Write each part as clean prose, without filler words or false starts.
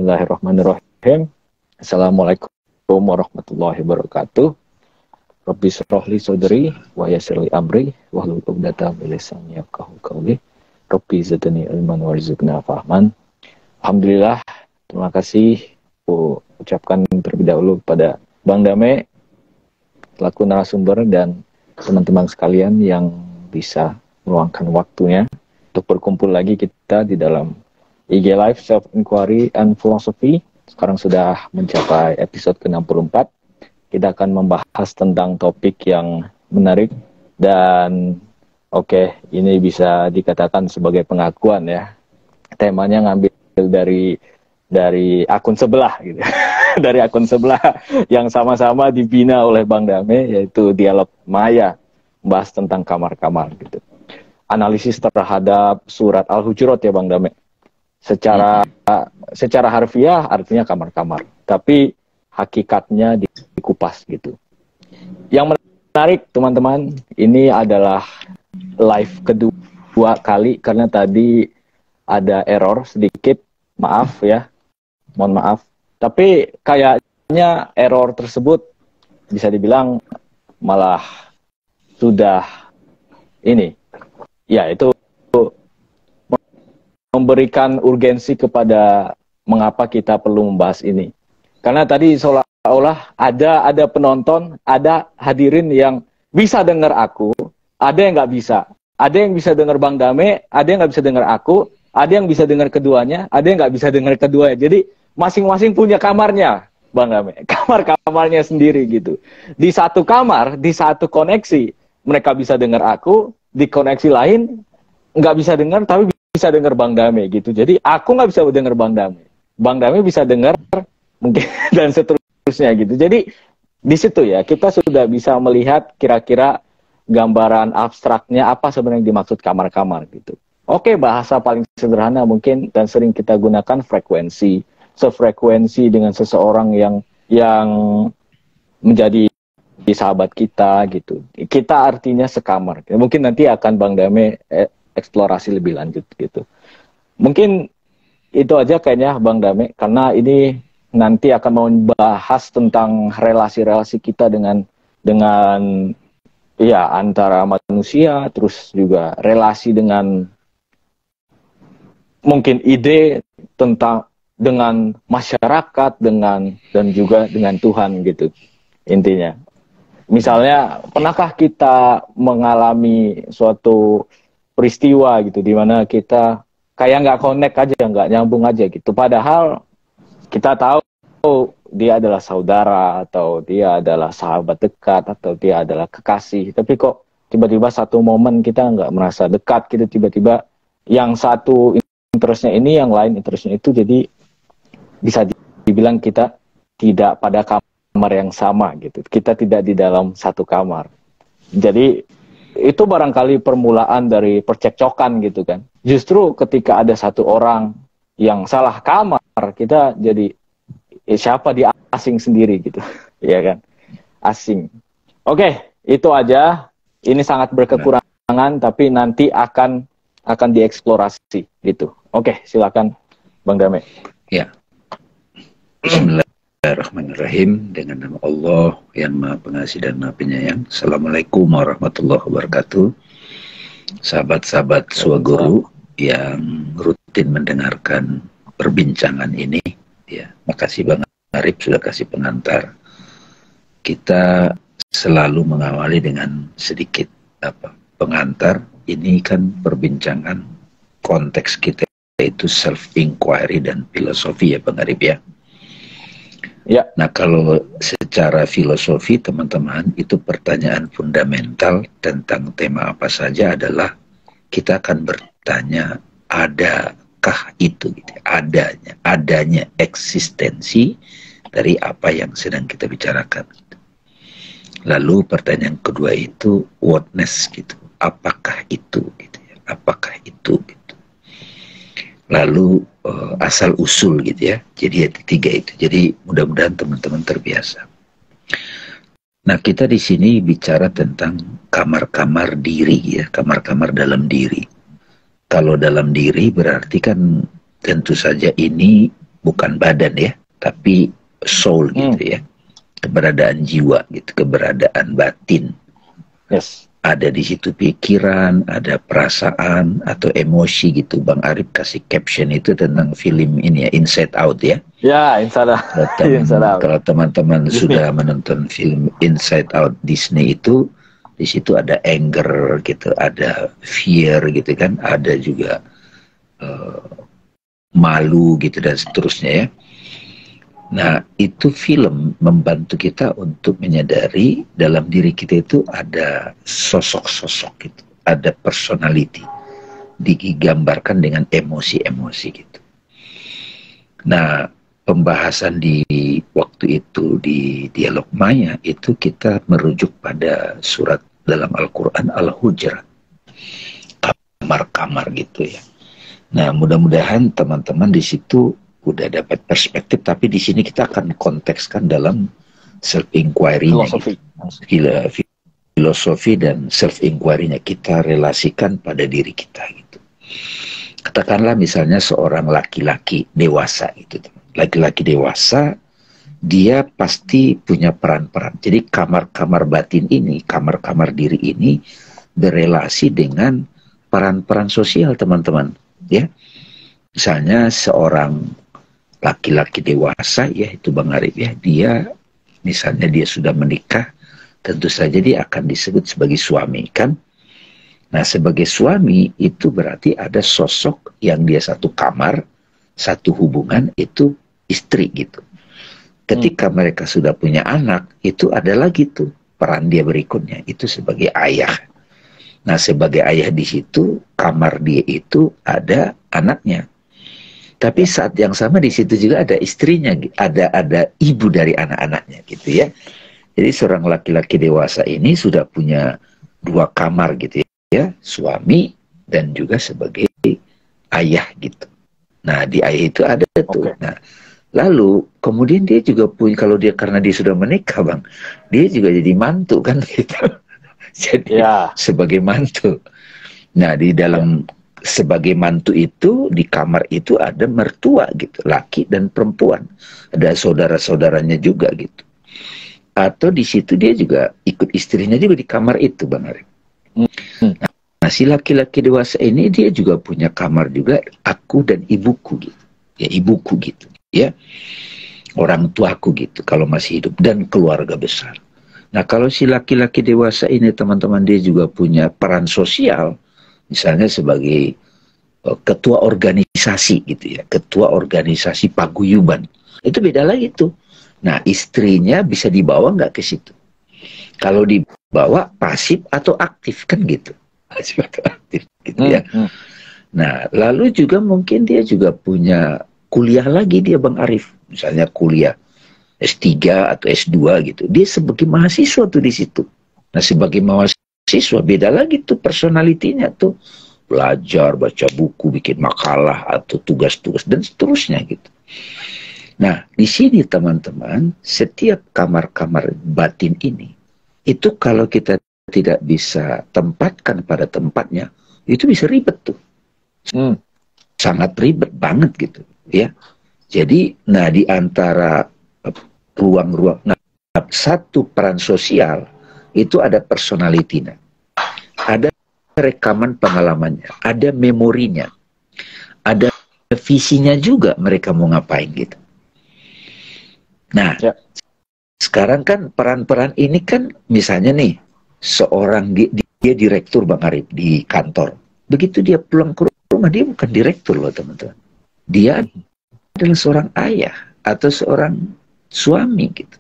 Bismillahirrahmanirrahim. Assalamualaikum warahmatullahi wabarakatuh. Rabbi shrah li sadri wa yassir li amri wahlul 'uqdatam min lisani yafqahu qawli. Rabbi zidni ilman warzuqna fahman. Alhamdulillah, terima kasih ucapkan terlebih dahulu pada Bang Dame selaku narasumber dan teman-teman sekalian yang bisa meluangkan waktunya untuk berkumpul lagi kita di dalam IG Live Self Inquiry and Philosophy. Sekarang sudah mencapai episode ke-64. Kita akan membahas tentang topik yang menarik dan ini bisa dikatakan sebagai pengakuan ya. Temanya ngambil dari akun sebelah gitu. Dari akun sebelah yang sama-sama dibina oleh Bang Dame, yaitu Dialog Maya, membahas tentang kamar-kamar gitu. Analisis terhadap surat Al-Hujurat ya Bang Dame. Secara harfiah artinya kamar-kamar, tapi hakikatnya dikupas gitu. Yang menarik teman-teman, ini adalah live kedua kali karena tadi ada error sedikit, maaf ya, mohon maaf. Tapi kayaknya error tersebut bisa dibilang malah sudah itu memberikan urgensi kepada mengapa kita perlu membahas ini. Karena tadi seolah-olah ada penonton, ada hadirin yang bisa dengar aku, ada yang nggak bisa. Ada yang bisa dengar Bang Dame, ada yang nggak bisa dengar aku, ada yang bisa dengar keduanya, ada yang nggak bisa dengar keduanya. Jadi masing-masing punya kamarnya, Bang Dame. Kamar-kamarnya sendiri gitu. Di satu kamar, di satu koneksi, mereka bisa dengar aku, di koneksi lain nggak bisa dengar, tapi bisa dengar Bang Dame gitu. Jadi aku nggak bisa dengar Bang Dame. Bang Dame bisa dengar mungkin dan seterusnya gitu. Jadi di situ ya kita sudah bisa melihat kira-kira gambaran abstraknya apa sebenarnya yang dimaksud kamar-kamar gitu. Oke, bahasa paling sederhana mungkin dan sering kita gunakan frekuensi. Sefrekuensi dengan seseorang yang menjadi sahabat kita gitu. Kita artinya sekamar. Mungkin nanti akan Bang Dame eksplorasi lebih lanjut gitu. Mungkin itu aja kayaknya Bang Dame, karena ini nanti akan membahas tentang relasi-relasi kita dengan antara manusia, terus juga relasi dengan mungkin ide dengan masyarakat, dan juga dengan Tuhan gitu intinya. Misalnya, pernahkah kita mengalami suatu peristiwa gitu di mana kita kayak nggak connect aja, nggak nyambung aja gitu. Padahal kita tahu dia adalah saudara, atau dia adalah sahabat dekat, atau dia adalah kekasih. Tapi kok tiba-tiba satu momen kita nggak merasa dekat gitu, tiba-tiba yang satu interestnya ini, yang lain interestnya itu. Jadi bisa dibilang kita tidak pada kamar yang sama gitu. Kita tidak di dalam satu kamar. Jadi itu barangkali permulaan dari percekcokan gitu kan. Justru ketika ada satu orang yang salah kamar, kita jadi siapa dia asing sendiri gitu. Ya kan? Asing. Oke, itu aja. Ini sangat berkekurangan, tapi nanti akan dieksplorasi gitu. Oke, silakan Bang Dame. Ya. Bismillahirrahmanirrahim. Dengan nama Allah yang Maha Pengasih dan Maha Penyayang. Assalamualaikum warahmatullahi wabarakatuh. Sahabat-sahabat Swaguru yang rutin mendengarkan perbincangan ini, ya, makasih Bang Arif sudah kasih pengantar. Kita selalu mengawali dengan sedikit pengantar. Ini kan perbincangan konteks kita itu self inquiry dan filosofi ya Bang Arif ya. Ya. Nah, kalau secara filosofi teman-teman, itu pertanyaan fundamental tentang tema apa saja adalah kita akan bertanya, adakah itu gitu, adanya eksistensi dari apa yang sedang kita bicarakan. Lalu pertanyaan kedua itu whatness gitu, apakah itu gitu ya, apakah itu gitu. Lalu asal usul gitu ya. Jadi tiga itu. Jadi mudah-mudahan teman-teman terbiasa. Nah, kita di sini bicara tentang kamar-kamar diri ya, kamar-kamar dalam diri. Kalau dalam diri berarti kan tentu saja ini bukan badan ya, tapi soul gitu ya, keberadaan jiwa gitu, keberadaan batin. Yes. Ada di situ pikiran, ada perasaan atau emosi gitu. Bang Arif kasih caption itu tentang film ini ya, Inside Out ya. Ya, Inside Out. Kalau teman-teman sudah menonton film Inside Out Disney itu, di situ ada anger gitu, ada fear gitu kan, ada juga malu gitu dan seterusnya ya. Nah, itu film membantu kita untuk menyadari dalam diri kita itu ada sosok-sosok gitu, ada personality, digambarkan dengan emosi-emosi gitu. Nah, pembahasan di waktu itu di dialog Maya itu kita merujuk pada surat dalam Al-Quran Al-Hujurat, kamar-kamar gitu ya. Nah, mudah-mudahan teman-teman di situ udah dapat perspektif, tapi di sini kita akan kontekskan dalam self inquiry-nya gitu. Filosofi dan self inquiry-nya kita relasikan pada diri kita gitu. Katakanlah misalnya seorang laki-laki dewasa gitu. Laki-laki dewasa dia pasti punya peran-peran. Jadi kamar-kamar batin ini, kamar-kamar diri ini berelasi dengan peran-peran sosial teman-teman ya. Misalnya seorang laki-laki dewasa ya, itu Bang Arif ya, dia misalnya dia sudah menikah, tentu saja dia akan disebut sebagai suami kan. Nah, sebagai suami itu berarti ada sosok yang dia satu kamar, satu hubungan, itu istri gitu. Ketika mereka sudah punya anak, itu ada lagi tuh peran dia berikutnya, itu sebagai ayah. Nah, sebagai ayah di situ, kamar dia itu ada anaknya. Tapi saat yang sama di situ juga ada istrinya, ada ibu dari anak-anaknya gitu ya. Jadi seorang laki-laki dewasa ini sudah punya dua kamar gitu ya, suami dan juga sebagai ayah gitu. Nah, di ayah itu ada tuh. Nah, lalu kemudian dia juga punya, kalau dia karena dia sudah menikah Bang, dia juga jadi mantu kan gitu. Jadi sebagai mantu. Nah, di dalam sebagai mantu itu di kamar itu ada mertua gitu, laki dan perempuan, ada saudara-saudaranya juga gitu. Atau di situ dia juga ikut istrinya juga di kamar itu Bang Arif. Nah, si laki-laki dewasa ini dia juga punya kamar juga, aku dan ibuku gitu, ya ibuku gitu, ya orang tuaku gitu kalau masih hidup, dan keluarga besar. Nah, kalau si laki-laki dewasa ini teman-teman dia juga punya peran sosial. Misalnya sebagai ketua organisasi gitu ya, ketua organisasi paguyuban. Itu beda lagi tuh. Nah, istrinya bisa dibawa nggak ke situ? Kalau dibawa pasif atau aktif kan gitu. Pasif atau aktif gitu ya. Nah, lalu juga mungkin dia juga punya kuliah lagi dia Bang Arif. Misalnya kuliah S3 atau S2 gitu. Dia sebagai mahasiswa tuh di situ. Nah, sebagai mahasiswa beda lagi tuh personalitinya tuh, belajar, baca buku, bikin makalah atau tugas-tugas dan seterusnya gitu. Nah, di sini teman-teman, setiap kamar-kamar batin ini itu kalau kita tidak bisa tempatkan pada tempatnya, itu bisa ribet tuh. Sangat ribet banget gitu ya. Jadi nah di antara ruang-ruang, nah, satu peran sosial itu ada personalitinya, ada rekaman pengalamannya, ada memorinya, ada visinya juga mereka mau ngapain gitu. Nah, sekarang kan peran-peran ini kan misalnya nih, seorang dia direktur Bang Arif di kantor. Begitu dia pulang ke rumah, dia bukan direktur loh teman-teman. Dia adalah seorang ayah atau seorang suami gitu.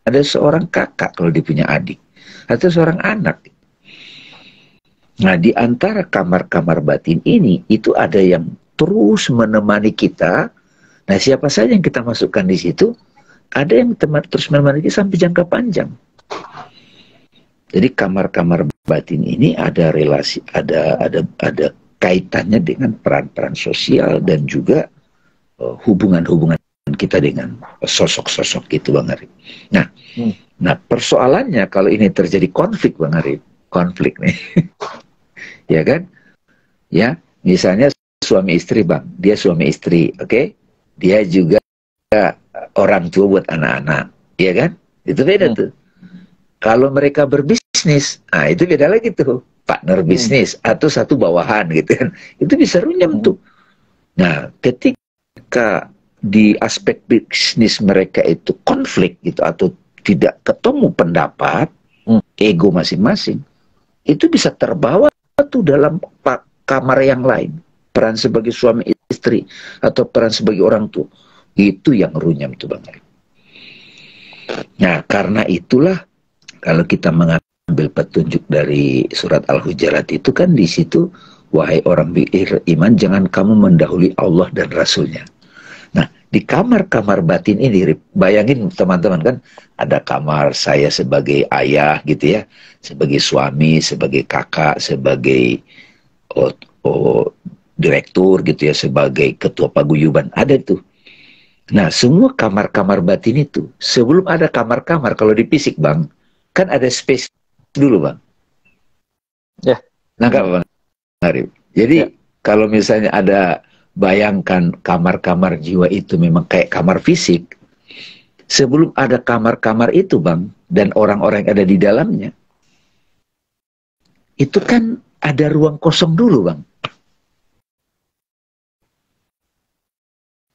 Ada seorang kakak kalau dia punya adik, atau seorang anak. Nah, di antara kamar-kamar batin ini, itu ada yang terus menemani kita. Nah, siapa saja yang kita masukkan di situ, ada yang terus menemani kita sampai jangka panjang. Jadi kamar-kamar batin ini ada relasi, ada kaitannya dengan peran-peran sosial dan juga hubungan-hubungan kita dengan sosok-sosok gitu Bang Arif. Nah, persoalannya kalau ini terjadi konflik Bang Arif, konflik nih. Ya kan? Ya, misalnya suami istri Bang, dia suami istri, oke? Dia juga orang tua buat anak-anak, ya kan? Itu beda tuh. Kalau mereka berbisnis, nah itu beda lagi tuh. Partner bisnis atau satu bawahan gitu kan. Itu bisa runyam tuh. Nah, ketika di aspek bisnis mereka itu konflik gitu atau tidak ketemu pendapat, ego masing-masing, itu bisa terbawa tuh dalam kamar yang lain. Peran sebagai suami istri atau peran sebagai orang tua. Itu yang runyam tuh Bang Arif. Nah, karena itulah kalau kita mengambil petunjuk dari surat Al-Hujurat itu kan di situ, wahai orang beriman, jangan kamu mendahului Allah dan Rasulnya. Nah, di kamar-kamar batin ini, bayangin teman-teman kan, ada kamar saya sebagai ayah gitu ya, sebagai suami, sebagai kakak, sebagai direktur gitu ya, sebagai ketua paguyuban, ada tuh. Nah, semua kamar-kamar batin itu, sebelum ada kamar-kamar, kalau di fisik Bang, kan ada space dulu Bang. Ya. Nangkap Bang Arif. Jadi kalau misalnya ada, bayangkan kamar-kamar jiwa itu memang kayak kamar fisik. Sebelum ada kamar-kamar itu Bang, dan orang-orang yang ada di dalamnya, itu kan ada ruang kosong dulu Bang.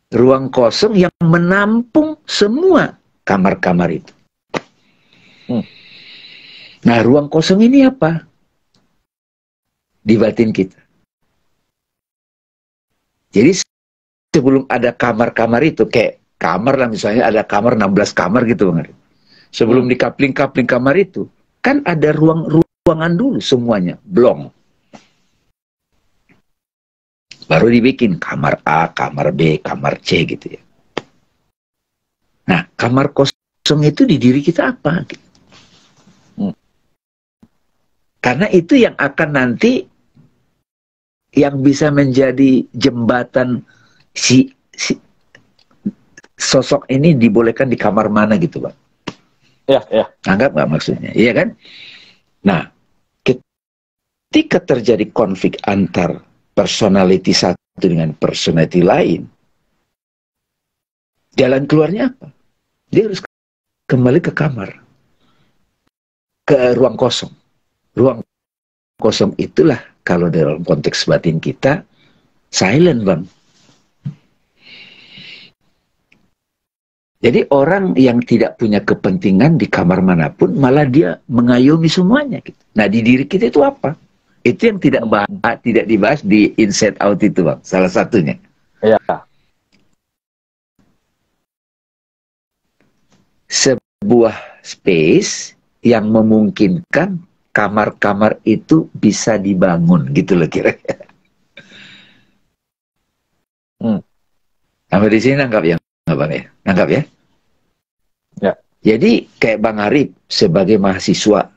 Ruang kosong yang menampung semua kamar-kamar itu. Nah, ruang kosong ini apa? Di batin kita. Jadi sebelum ada kamar-kamar itu, kayak kamar lah misalnya, ada kamar 16 kamar gitu Bang. Sebelum di kapling-kapling kamar itu, kan ada ruangan dulu semuanya, blong. Baru dibikin kamar A, kamar B, kamar C gitu ya. Nah, kamar kosong itu di diri kita apa? Gitu. Karena itu yang akan nanti yang bisa menjadi jembatan si sosok ini dibolehkan di kamar mana gitu Bang. Ya. Anggap nggak maksudnya? Iya kan? Nah, ketika terjadi konflik antar personality satu dengan personality lain, jalan keluarnya apa? Dia harus kembali ke kamar, ke ruang kosong. Ruang kosong itulah kalau dalam konteks batin kita silent Bang. Jadi orang yang tidak punya kepentingan di kamar manapun, malah dia mengayomi semuanya. Gitu. Nah di diri kita itu apa? Itu yang tidak dibahas di Inside Out itu Bang, salah satunya. Ya. Sebuah space yang memungkinkan kamar-kamar itu bisa dibangun gitu loh kira-kira. Sampai di sini nangkap ya Bang ya? Nangkap ya? Ya. Jadi kayak Bang Arif sebagai mahasiswa,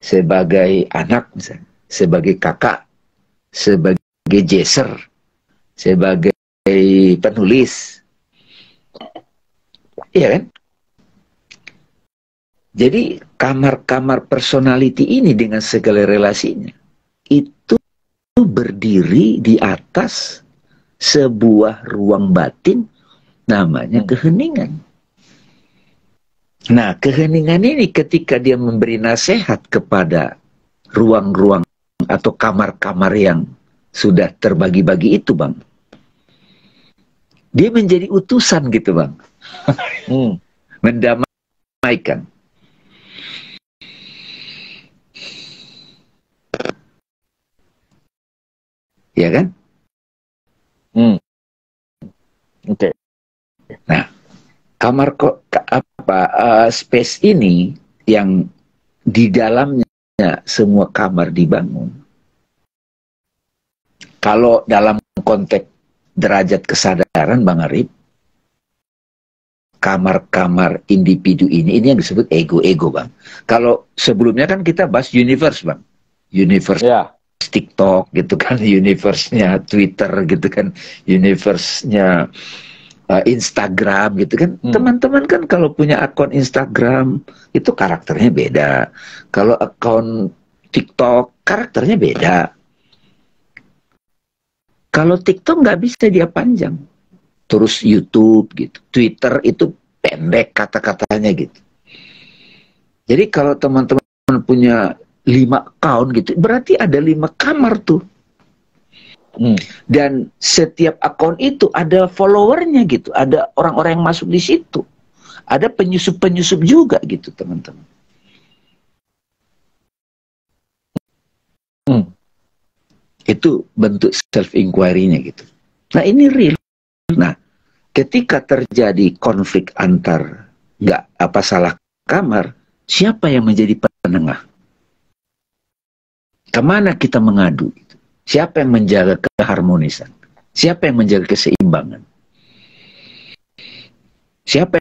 sebagai anak misalnya, sebagai kakak, sebagai jaser, sebagai penulis. Iya kan? Jadi kamar-kamar personality ini dengan segala relasinya itu berdiri di atas sebuah ruang batin namanya keheningan. Nah, keheningan ini ketika dia memberi nasihat kepada ruang-ruang atau kamar-kamar yang sudah terbagi-bagi itu Bang, dia menjadi utusan gitu Bang. Mendamaikan. Ya kan? Oke. Nah, kamar space ini yang di dalamnya semua kamar dibangun. Kalau dalam konteks derajat kesadaran Bang Arif, kamar-kamar individu ini yang disebut ego-ego Bang. Kalau sebelumnya kan kita bahas universe Bang. Universe TikTok gitu kan, universe-nya Twitter gitu kan, universe-nya Instagram gitu kan. Teman-teman kan kalau punya akun Instagram itu karakternya beda. Kalau akun TikTok karakternya beda. Kalau TikTok nggak bisa dia panjang. terus YouTube gitu, Twitter itu pendek kata-katanya gitu. Jadi kalau teman-teman punya 5 account gitu, berarti ada 5 kamar tuh. Dan setiap akun itu ada followernya gitu, ada orang-orang yang masuk di situ, ada penyusup-penyusup juga gitu teman-teman. Itu bentuk self inquiry-nya gitu. Nah ini real. Nah ketika terjadi konflik antar nggak apa salah kamar, siapa yang menjadi penengah? Kemana kita mengadu? Siapa yang menjaga keharmonisan? Siapa yang menjaga keseimbangan? Siapa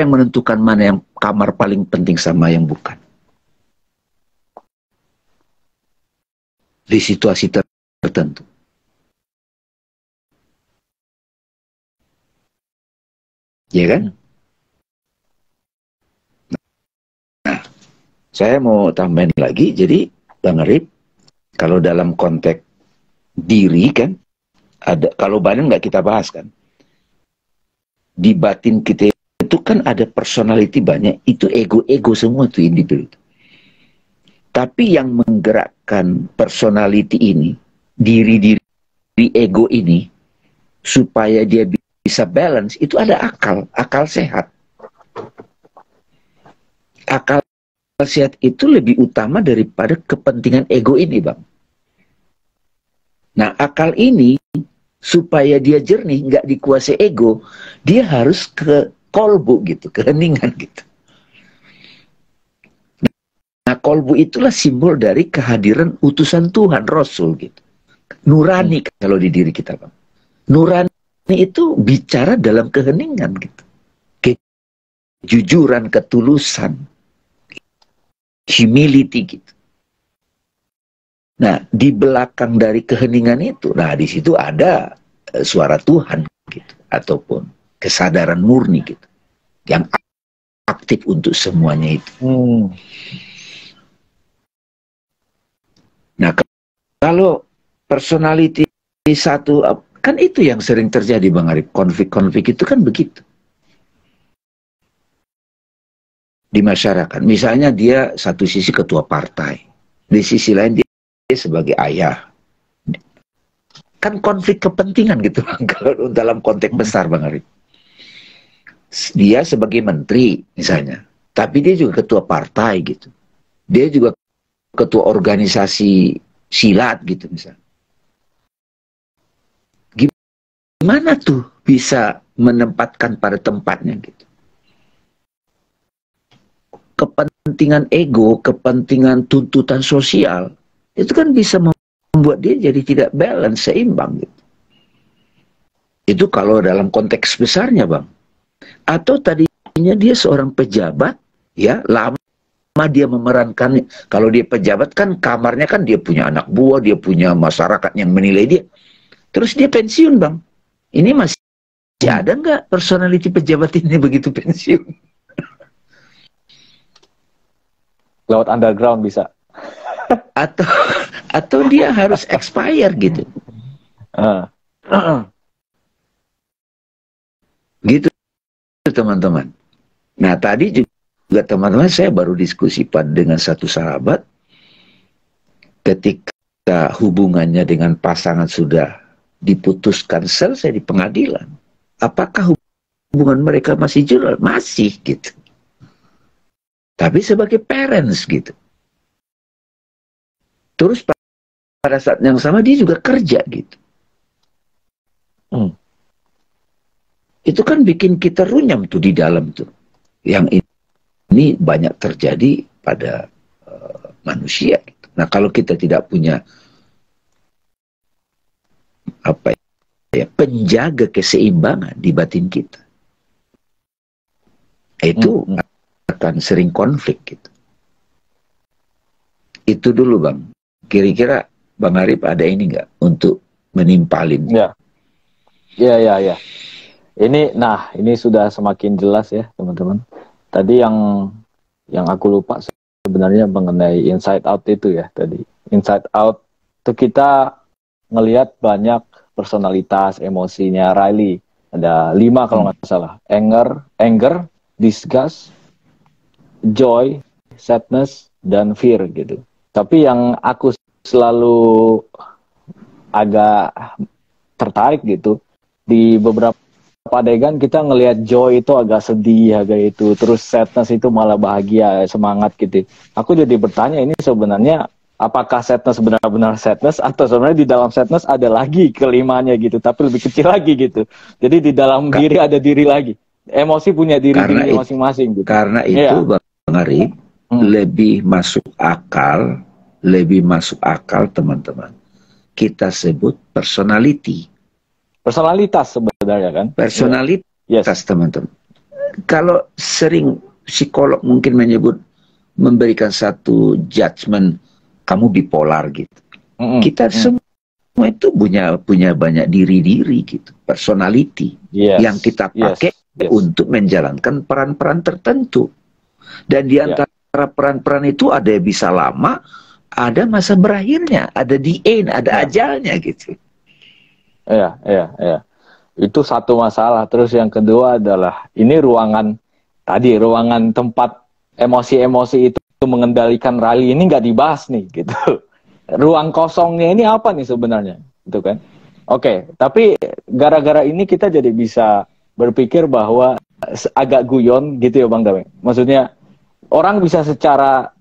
yang menentukan mana yang kamar paling penting sama yang bukan? Di situasi tertentu. Ya kan? Nah, saya mau tambahin lagi. Jadi, Bang Arif, kalau dalam konteks diri kan, ada, kalau badan nggak kita bahas kan. Di batin kita itu kan ada personality banyak. Itu ego-ego semua tuh individu. Tapi yang menggerakkan personality ini, diri-diri ego ini, supaya dia bisa balance, itu ada akal sehat. Akal sehat itu lebih utama daripada kepentingan ego ini, Bang. Nah, akal ini, supaya dia jernih, nggak dikuasai ego, dia harus ke kolbu gitu, ke heningan gitu. Nah, kolbu itulah simbol dari kehadiran utusan Tuhan, Rasul gitu. Nurani kalau di diri kita, Bang. Nurani itu bicara dalam keheningan gitu. Kejujuran, ketulusan, humility gitu. Nah, di belakang dari keheningan itu, nah di situ ada suara Tuhan gitu, ataupun kesadaran murni gitu, yang aktif untuk semuanya itu. Nah, kalau personality satu, kan itu yang sering terjadi, Bang Arif. Konflik-konflik itu kan begitu. Di masyarakat. Misalnya dia satu sisi ketua partai. Di sisi lain dia sebagai ayah. Kan konflik kepentingan gitu, Bang. Kalau dalam konteks besar, Bang Arif. Dia sebagai menteri misalnya. Tapi dia juga ketua partai gitu. Dia juga ketua organisasi silat gitu misalnya. Gimana tuh bisa menempatkan pada tempatnya gitu? Kepentingan ego, kepentingan tuntutan sosial, itu kan bisa membuat dia jadi tidak balance, seimbang gitu. Itu kalau dalam konteks besarnya, Bang. Atau tadinya dia seorang pejabat, ya, lama dia memerankan, kalau dia pejabat kan kamarnya kan dia punya anak buah, dia punya masyarakat yang menilai dia. Terus dia pensiun, Bang. Ini masih ada nggak personality pejabat ini begitu pensiun? Lewat underground bisa. Atau dia harus expire gitu. Gitu, teman-teman. Nah, tadi juga teman-teman saya baru diskusi dengan satu sahabat ketika hubungannya dengan pasangan sudah diputuskan selesai di pengadilan. Apakah hubungan mereka masih jalan? Masih gitu. Tapi sebagai parents gitu. Terus pada saat yang sama dia juga kerja gitu. Itu kan bikin kita runyam tuh di dalam tuh. Yang ini banyak terjadi pada manusia gitu. Nah, kalau kita tidak punya apa ya, penjaga keseimbangan di batin kita, itu akan sering konflik gitu. Itu dulu, Bang. Kira-kira Bang Arif ada ini nggak untuk menimpalin? Ya. Ini sudah semakin jelas ya, teman-teman. Tadi yang aku lupa sebenarnya mengenai inside out itu ya tadi. Inside out itu kita ngelihat banyak personalitas, emosinya Riley. Ada 5 kalau nggak salah. Anger, disgust, joy, sadness, dan fear gitu. Tapi yang aku selalu agak tertarik gitu, di beberapa adegan kita ngelihat joy itu agak sedih, agak itu, terus sadness itu malah bahagia, semangat gitu. Aku jadi bertanya, ini sebenarnya apakah sadness benar-benar sadness, atau sebenarnya di dalam sadness ada lagi kelimanya gitu, tapi lebih kecil lagi gitu. Jadi di dalam diri ada diri lagi. Emosi punya diri-diri masing-masing gitu. Karena itu Bang Arif, lebih masuk akal teman-teman. Kita sebut personality. Personalitas sebenarnya kan. Personalitas teman-teman. Kalau sering psikolog mungkin menyebut, memberikan satu judgement, kamu bipolar gitu. Kita semua itu punya banyak diri-diri gitu. Personality. Yang kita pakai untuk menjalankan peran-peran tertentu. Dan di antara peran-peran itu ada yang bisa lama, ada masa berakhirnya, ada the end, ada ajalnya gitu. Iya. Itu satu masalah. Terus yang kedua adalah, ini ruangan tempat emosi-emosi itu mengendalikan rally ini nggak dibahas nih gitu. Ruang kosongnya ini apa nih sebenarnya, gitu kan? Oke, tapi gara-gara ini kita jadi bisa berpikir bahwa agak guyon gitu ya Bang Dame. Maksudnya orang bisa secara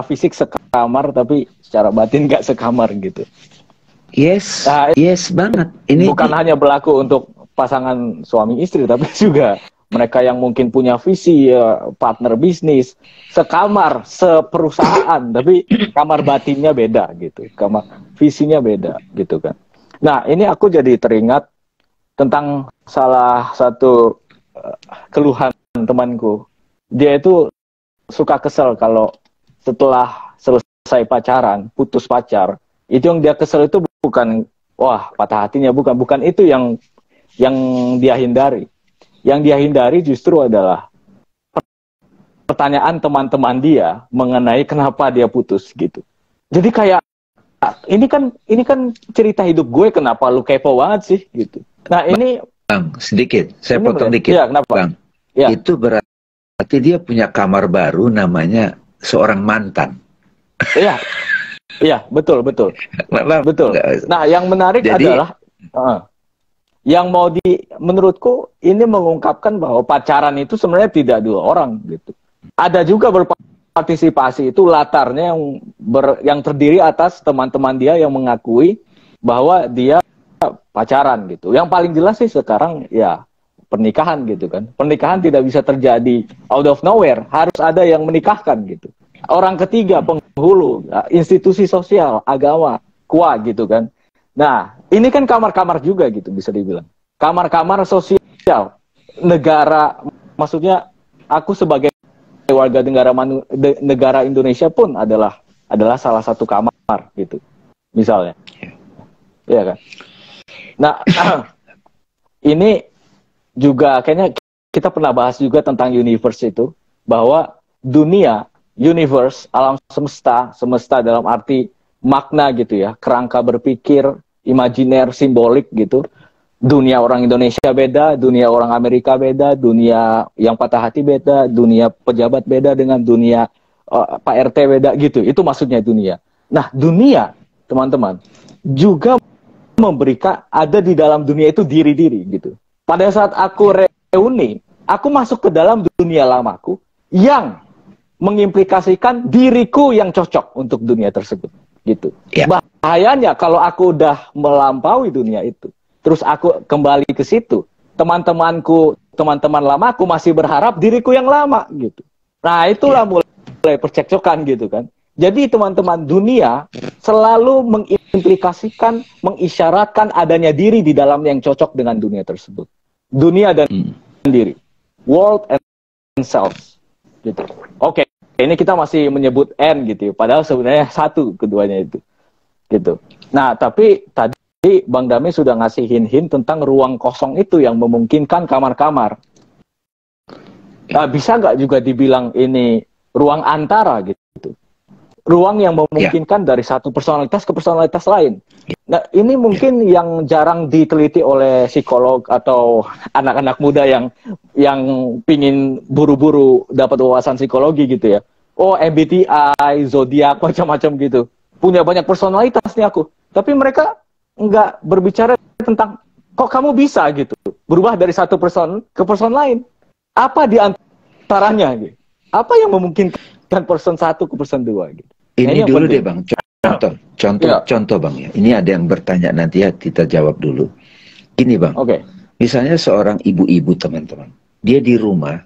fisik sekamar, tapi secara batin nggak sekamar gitu. Yes banget. Ini bukan hanya berlaku untuk pasangan suami istri, tapi juga mereka yang mungkin punya visi, partner bisnis, sekamar, seperusahaan, tapi kamar batinnya beda gitu, kamar visinya beda gitu kan. Nah, ini aku jadi teringat tentang salah satu keluhan temanku. Dia itu suka kesel kalau setelah selesai pacaran, putus pacar, itu yang dia kesel itu bukan wah patah hatinya, bukan itu yang dia hindari. Yang dia hindari justru adalah pertanyaan teman-teman dia mengenai kenapa dia putus gitu. Jadi kayak ini kan cerita hidup gue, kenapa lu kepo banget sih gitu. Nah, ini Bang, sedikit saya potong dikit. Ya, kenapa? Bang, itu berarti dia punya kamar baru namanya seorang mantan. Iya, betul. Betul. Nah, yang menarik adalah yang menurutku ini mengungkapkan bahwa pacaran itu sebenarnya tidak 2 orang gitu. Ada juga berpartisipasi, itu latarnya yang terdiri atas teman-teman dia yang mengakui bahwa dia pacaran gitu. Yang paling jelas sih sekarang ya pernikahan gitu kan. Pernikahan tidak bisa terjadi out of nowhere, harus ada yang menikahkan gitu. Orang ketiga, penghulu, institusi sosial, agama, kuat gitu kan. Nah, ini kan kamar-kamar juga gitu bisa dibilang. Kamar-kamar sosial negara, maksudnya aku sebagai warga negara Indonesia pun adalah salah satu kamar gitu. Misalnya. Iya kan? Nah, ini juga kayaknya kita pernah bahas juga tentang universe itu, bahwa universe, alam semesta dalam arti makna gitu ya, kerangka berpikir, imajiner, simbolik gitu. Dunia orang Indonesia beda, dunia orang Amerika beda, dunia yang patah hati beda, dunia pejabat beda dengan dunia Pak RT beda gitu. Itu maksudnya dunia. Nah, dunia, teman-teman, juga memberikan, ada di dalam dunia itu diri-diri gitu. Pada saat aku reuni, aku masuk ke dalam dunia lamaku yang mengimplikasikan diriku yang cocok untuk dunia tersebut gitu. Bahayanya kalau aku udah melampaui dunia itu, terus aku kembali ke situ, teman-teman lamaku masih berharap diriku yang lama gitu. Nah, itulah mulai percekcokan gitu kan. Jadi teman-teman, dunia selalu mengimplikasikan, mengisyaratkan adanya diri di dalam yang cocok dengan dunia tersebut. Dunia dan diri. World and self. Gitu. Oke, ini kita masih menyebut N gitu. Padahal sebenarnya satu keduanya itu. Gitu. Nah, tapi tadi Bang Dame sudah ngasih hint-hint tentang ruang kosong itu yang memungkinkan kamar-kamar. Nah, bisa nggak juga dibilang ini ruang antara gitu? ruang yang memungkinkan dari satu personalitas ke personalitas lain. Nah, ini mungkin yang jarang diteliti oleh psikolog atau anak-anak muda yang pingin buru-buru dapat wawasan psikologi gitu ya. Oh, MBTI, zodiak, macam-macam gitu. Punya banyak personalitas nih aku. Tapi mereka nggak berbicara tentang kok kamu bisa gitu berubah dari satu person ke person lain. Apa di antaranya gitu? Apa yang memungkinkan person satu ke person dua gitu? Ini dulu deh Bang, contoh Bang ya. Ini ada yang bertanya, nanti ya kita jawab dulu. Ini Bang, misalnya seorang ibu-ibu teman-teman, dia di rumah,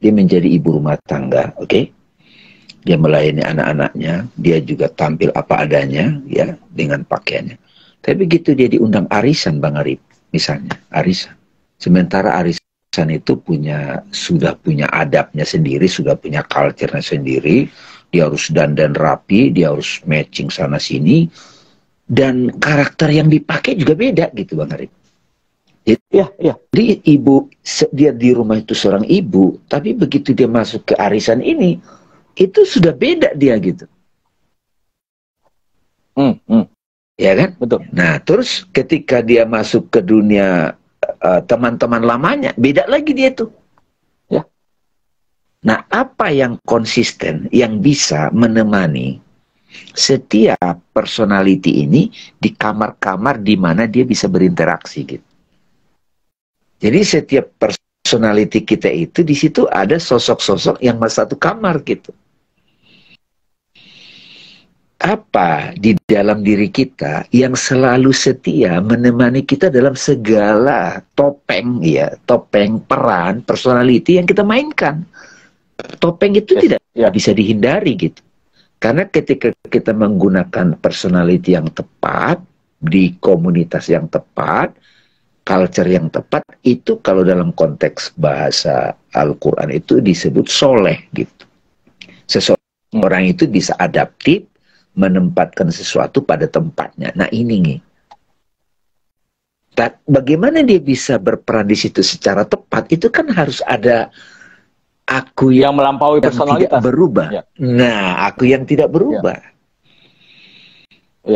dia menjadi ibu rumah tangga, dia melayani anak-anaknya, dia juga tampil apa adanya, ya, dengan pakaiannya. Tapi begitu dia diundang arisan Bang Arif, misalnya, arisan. Sementara arisan itu sudah punya adabnya sendiri, sudah punya culture-nya sendiri, dia harus dandan rapi, dia harus matching sana sini, dan karakter yang dipakai juga beda gitu Bang Arif. Jadi dia di rumah itu seorang ibu, tapi begitu dia masuk ke arisan ini, itu sudah beda dia gitu. Ya kan? Betul. Nah, terus ketika dia masuk ke dunia teman-teman lamanya, beda lagi dia tuh. Nah, apa yang konsisten, yang bisa menemani setiap personality ini di kamar-kamar di mana dia bisa berinteraksi gitu. Jadi setiap personality kita itu di situ ada sosok-sosok yang masuk satu kamar gitu. Apa di dalam diri kita yang selalu setia menemani kita dalam segala topeng peran personality yang kita mainkan. Topeng itu tidak bisa dihindari gitu. Karena ketika kita menggunakan personality yang tepat, di komunitas yang tepat, culture yang tepat, itu kalau dalam konteks bahasa Al-Quran itu disebut soleh gitu. Seseorang itu bisa adaptif, menempatkan sesuatu pada tempatnya. Nah ini nih. Bagaimana dia bisa berperan di situ secara tepat, itu kan harus ada aku yang melampaui personalitas, tidak berubah. Nah, aku yang tidak berubah.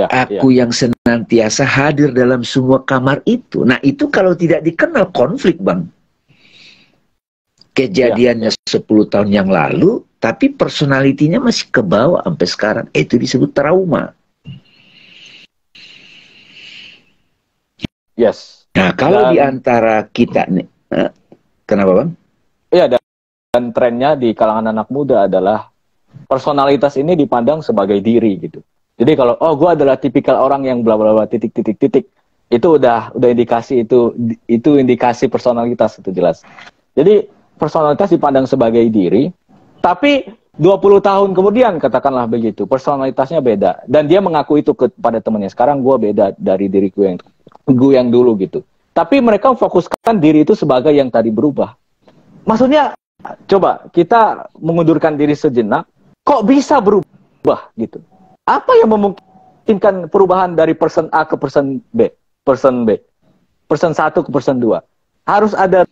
Aku yang senantiasa hadir dalam semua kamar itu. Nah, itu kalau tidak dikenal konflik, Bang. Kejadiannya 10 tahun yang lalu, tapi personalitinya masih ke bawah sampai sekarang. Itu disebut trauma. Nah, kalau di antara kita nih, kenapa, Bang? Iya, dan trennya di kalangan anak muda adalah personalitas ini dipandang sebagai diri gitu. Jadi kalau gue adalah tipikal orang yang bla bla bla titik, itu udah indikasi itu indikasi personalitas itu jelas. Jadi personalitas dipandang sebagai diri, tapi 20 tahun kemudian katakanlah begitu, personalitasnya beda dan dia mengaku itu kepada temannya. Sekarang gue beda dari diriku yang dulu gitu. Tapi mereka fokuskan diri itu sebagai yang tadi berubah. Maksudnya coba kita mengundurkan diri sejenak, kok bisa berubah gitu? Apa yang memungkinkan perubahan dari person A ke person B, person 1 ke person 2? Harus ada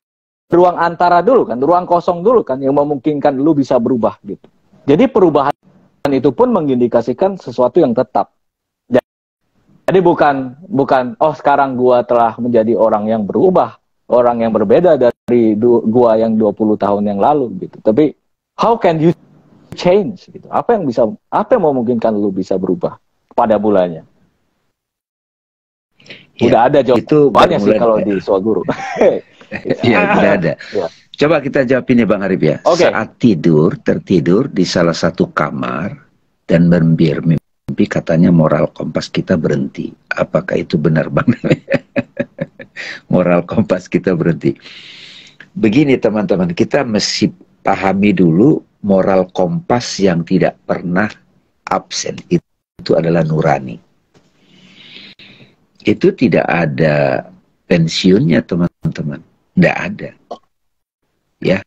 ruang antara dulu kan, ruang kosong dulu kan, yang memungkinkan lu bisa berubah gitu. Jadi perubahan itu pun mengindikasikan sesuatu yang tetap. Jadi bukan sekarang gua telah menjadi orang yang berubah, orang yang berbeda dari gua yang 20 tahun yang lalu gitu. Tapi how can you change gitu? Apa yang memungkinkan lu bisa berubah pada bulannya? Udah ada jawabannya sih kalau di Soal Guru. Iya, udah ada. Coba kita jawab ini Bang Arif ya. Saat tertidur di salah satu kamar dan bermimpi katanya moral kompas kita berhenti. Apakah itu benar Bang? Moral kompas kita berhenti. Begini teman-teman, kita mesti pahami dulu moral kompas yang tidak pernah absen itu adalah nurani. Itu tidak ada pensiunnya teman-teman, tidak ada. Ya,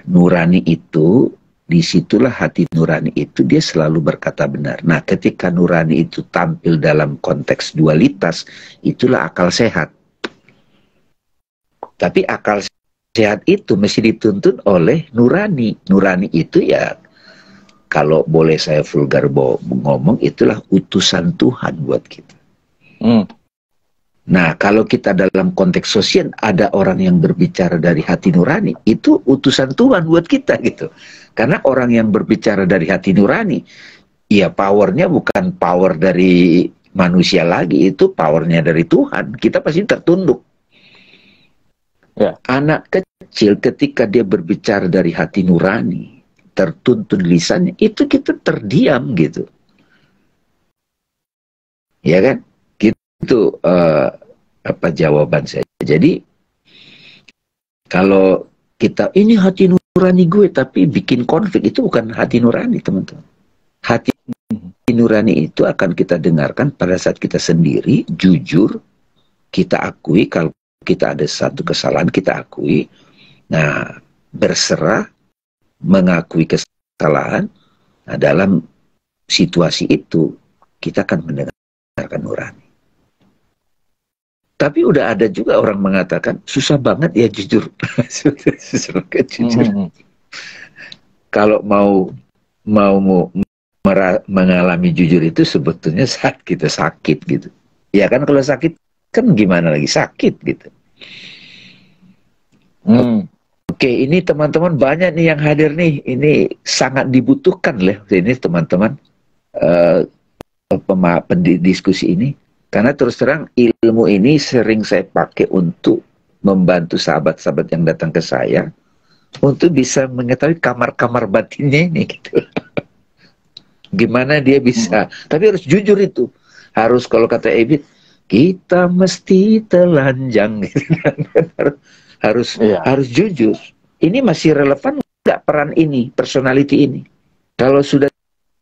nurani itu, disitulah hati nurani itu dia selalu berkata benar. Nah, ketika nurani itu tampil dalam konteks dualitas, itulah akal sehat. Tapi akal sehat itu mesti dituntun oleh nurani. Nurani itu ya kalau boleh saya vulgar ngomong, itulah utusan Tuhan buat kita. Nah, kalau kita dalam konteks sosial ada orang yang berbicara dari hati nurani, itu utusan Tuhan buat kita gitu. Karena orang yang berbicara dari hati nurani, ya powernya bukan power dari manusia lagi, itu powernya dari Tuhan. Kita pasti tertunduk. Ya. Anak kecil ketika dia berbicara dari hati nurani, tertuntun lisannya, itu kita terdiam gitu. Ya kan? Itu apa jawaban saya. Jadi kalau kita ini hati nurani gue tapi bikin konflik, itu bukan hati nurani, teman-teman. Hati nurani itu akan kita dengarkan pada saat kita sendiri jujur, kita akui kalau kita ada satu kesalahan, kita akui. Nah, berserah mengakui kesalahan. Nah, dalam situasi itu kita akan mendengarkan nurani. Tapi udah ada juga orang mengatakan susah banget ya jujur. Susah banget jujur. Kalau mau mengalami jujur itu sebetulnya saat kita sakit gitu. Ya kan, kalau sakit kan gimana lagi, sakit gitu. Oke, ini teman-teman banyak nih yang hadir nih. Ini sangat dibutuhkan loh ini teman-teman diskusi ini. Karena terus terang ilmu ini sering saya pakai untuk membantu sahabat-sahabat yang datang ke saya untuk bisa mengetahui kamar-kamar batinnya ini gitu. Gimana dia bisa, tapi harus jujur itu. Harus, kalau kata Ebit, kita mesti telanjang gitu. harus jujur. Ini masih relevan nggak peran ini, personality ini? Kalau sudah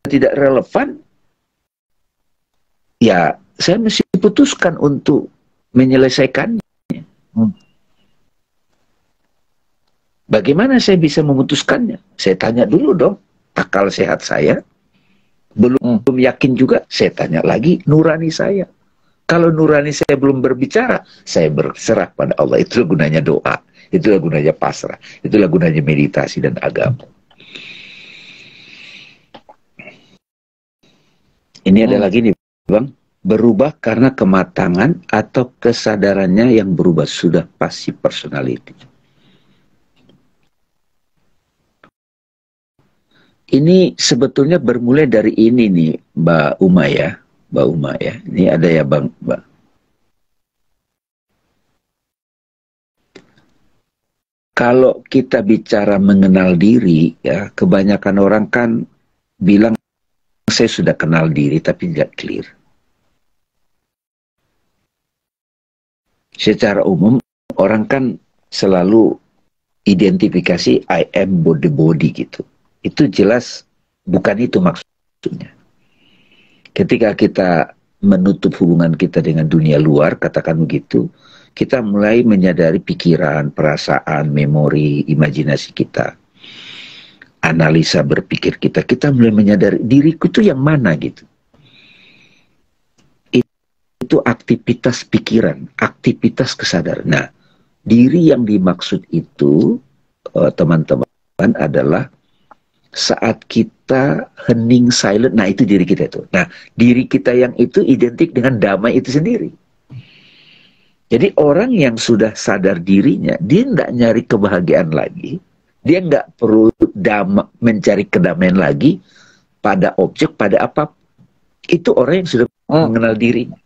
tidak relevan, ya saya mesti putuskan untuk menyelesaikannya. Bagaimana saya bisa memutuskannya? Saya tanya dulu dong, akal sehat saya. Belum yakin juga, saya tanya lagi nurani saya. Kalau nurani saya belum berbicara, saya berserah pada Allah. Itulah gunanya doa, itulah gunanya pasrah, itulah gunanya meditasi dan agama. Ini ada lagi nih Bang, berubah karena kematangan atau kesadarannya yang berubah, sudah pasti personality. Ini sebetulnya bermulai dari ini nih Mbak Uma ya. Mbak Uma ya. Ini ada ya Bang Mbak. Kalau kita bicara mengenal diri ya, kebanyakan orang kan bilang saya sudah kenal diri tapi tidak clear. Secara umum orang kan selalu identifikasi I am body gitu. Itu jelas bukan itu maksudnya. Ketika kita menutup hubungan kita dengan dunia luar, katakan begitu, kita mulai menyadari pikiran, perasaan, memori, imajinasi kita, analisa berpikir kita. Kita mulai menyadari diriku itu yang mana gitu. Itu aktivitas pikiran, aktivitas kesadaran. Nah, diri yang dimaksud itu, teman-teman, adalah saat kita hening silent. Nah, itu diri kita itu. Nah, diri kita yang itu identik dengan damai itu sendiri. Jadi orang yang sudah sadar dirinya, dia nggak nyari kebahagiaan lagi, dia nggak perlu mencari kedamaian lagi pada objek, pada apa. Itu orang yang sudah mengenal dirinya.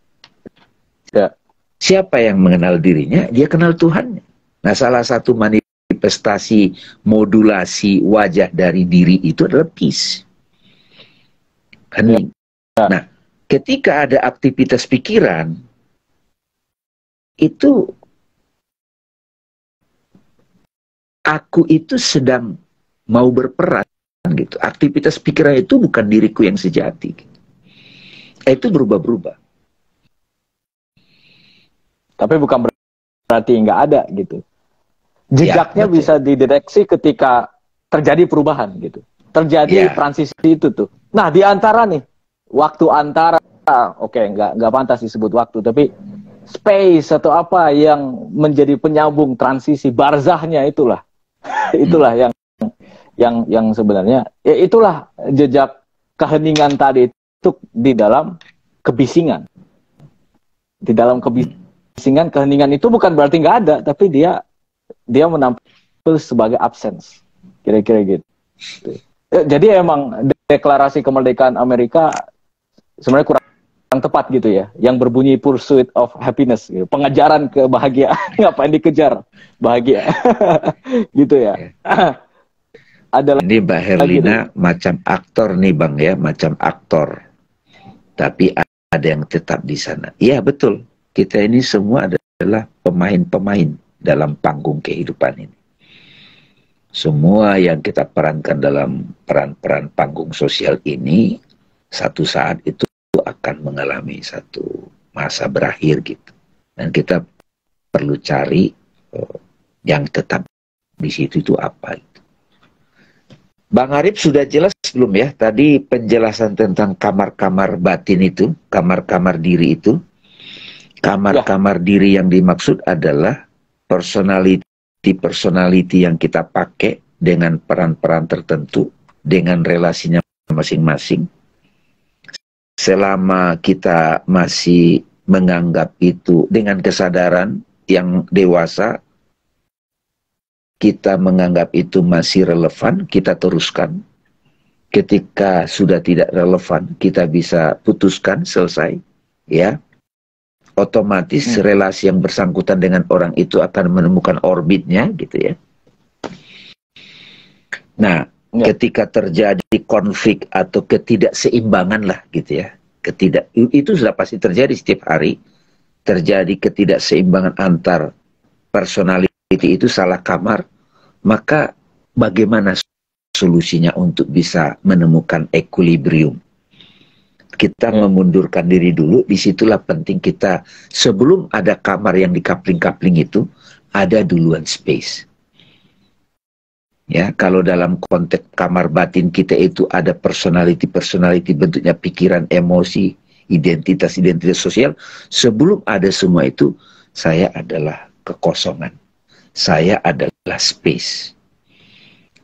Ya. Siapa yang mengenal dirinya, dia kenal Tuhannya. Nah, salah satu manifestasi modulasi wajah dari diri itu adalah peace. Hening. Ya. Nah, ketika ada aktivitas pikiran, itu aku itu sedang mau berperan gitu. Aktivitas pikiran itu bukan diriku yang sejati. Gitu. Itu berubah-berubah. Tapi bukan berarti nggak ada gitu. Jejaknya ya, bisa dideteksi ketika terjadi perubahan gitu. Terjadi transisi itu tuh. Nah, di antara nih, waktu antara, oke, nggak pantas disebut waktu, tapi space atau apa yang menjadi penyambung transisi barzahnya itulah. Itulah yang sebenarnya, ya itulah jejak keheningan tadi itu di dalam kebisingan. Di dalam kebisingan, keheningan itu bukan berarti nggak ada, tapi dia menampil sebagai absence. Kira-kira gitu. Jadi emang deklarasi kemerdekaan Amerika sebenarnya kurang tepat gitu ya, yang berbunyi pursuit of happiness, gitu. Pengejaran kebahagiaan. Ngapain dikejar bahagia? Gitu ya. Ini Mbak Herlina macam aktor nih Bang ya, macam aktor, tapi ada yang tetap di sana. Iya betul, kita ini semua adalah pemain-pemain dalam panggung kehidupan ini. Semua yang kita perankan dalam peran-peran panggung sosial ini, satu saat itu akan mengalami satu masa berakhir gitu. Dan kita perlu cari yang tetap di situ itu apa gitu. Bang Arif sudah jelas belum ya tadi penjelasan tentang kamar-kamar batin itu, kamar-kamar diri itu. Kamar-kamar diri yang dimaksud adalah personality yang kita pakai dengan peran-peran tertentu, dengan relasinya masing-masing. Selama kita masih menganggap itu dengan kesadaran yang dewasa, kita menganggap itu masih relevan, kita teruskan. Ketika sudah tidak relevan, kita bisa putuskan, selesai. Ya, otomatis relasi yang bersangkutan dengan orang itu akan menemukan orbitnya, gitu ya. Nah, ketika terjadi konflik atau ketidakseimbangan lah, gitu ya. Itu sudah pasti terjadi setiap hari. Terjadi ketidakseimbangan antar personality itu salah kamar, maka bagaimana solusinya untuk bisa menemukan equilibrium? Kita memundurkan diri dulu, disitulah penting kita, sebelum ada kamar yang dikapling-kapling itu, ada duluan space. Ya, kalau dalam konteks kamar batin kita itu ada personality bentuknya pikiran, emosi, identitas sosial. Sebelum ada semua itu, saya adalah kekosongan. Saya adalah space.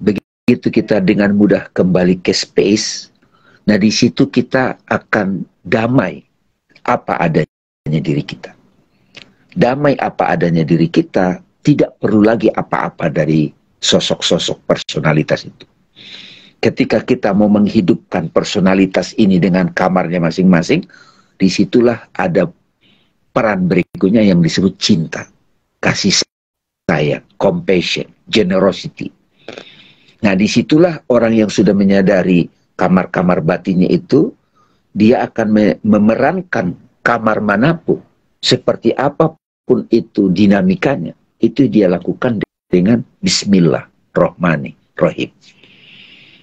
Begitu kita dengan mudah kembali ke space, nah di situ kita akan damai apa adanya diri kita. Damai apa adanya diri kita, tidak perlu lagi apa-apa dari sosok-sosok personalitas itu. Ketika kita mau menghidupkan personalitas ini dengan kamarnya masing-masing, disitulah ada peran berikutnya yang disebut cinta, kasih sayang, compassion, generosity. Nah, disitulah orang yang sudah menyadari kamar-kamar batinnya itu, dia akan memerankan kamar manapun, seperti apapun itu dinamikanya, itu dia lakukan dengan Bismillahirrahmanirrahim.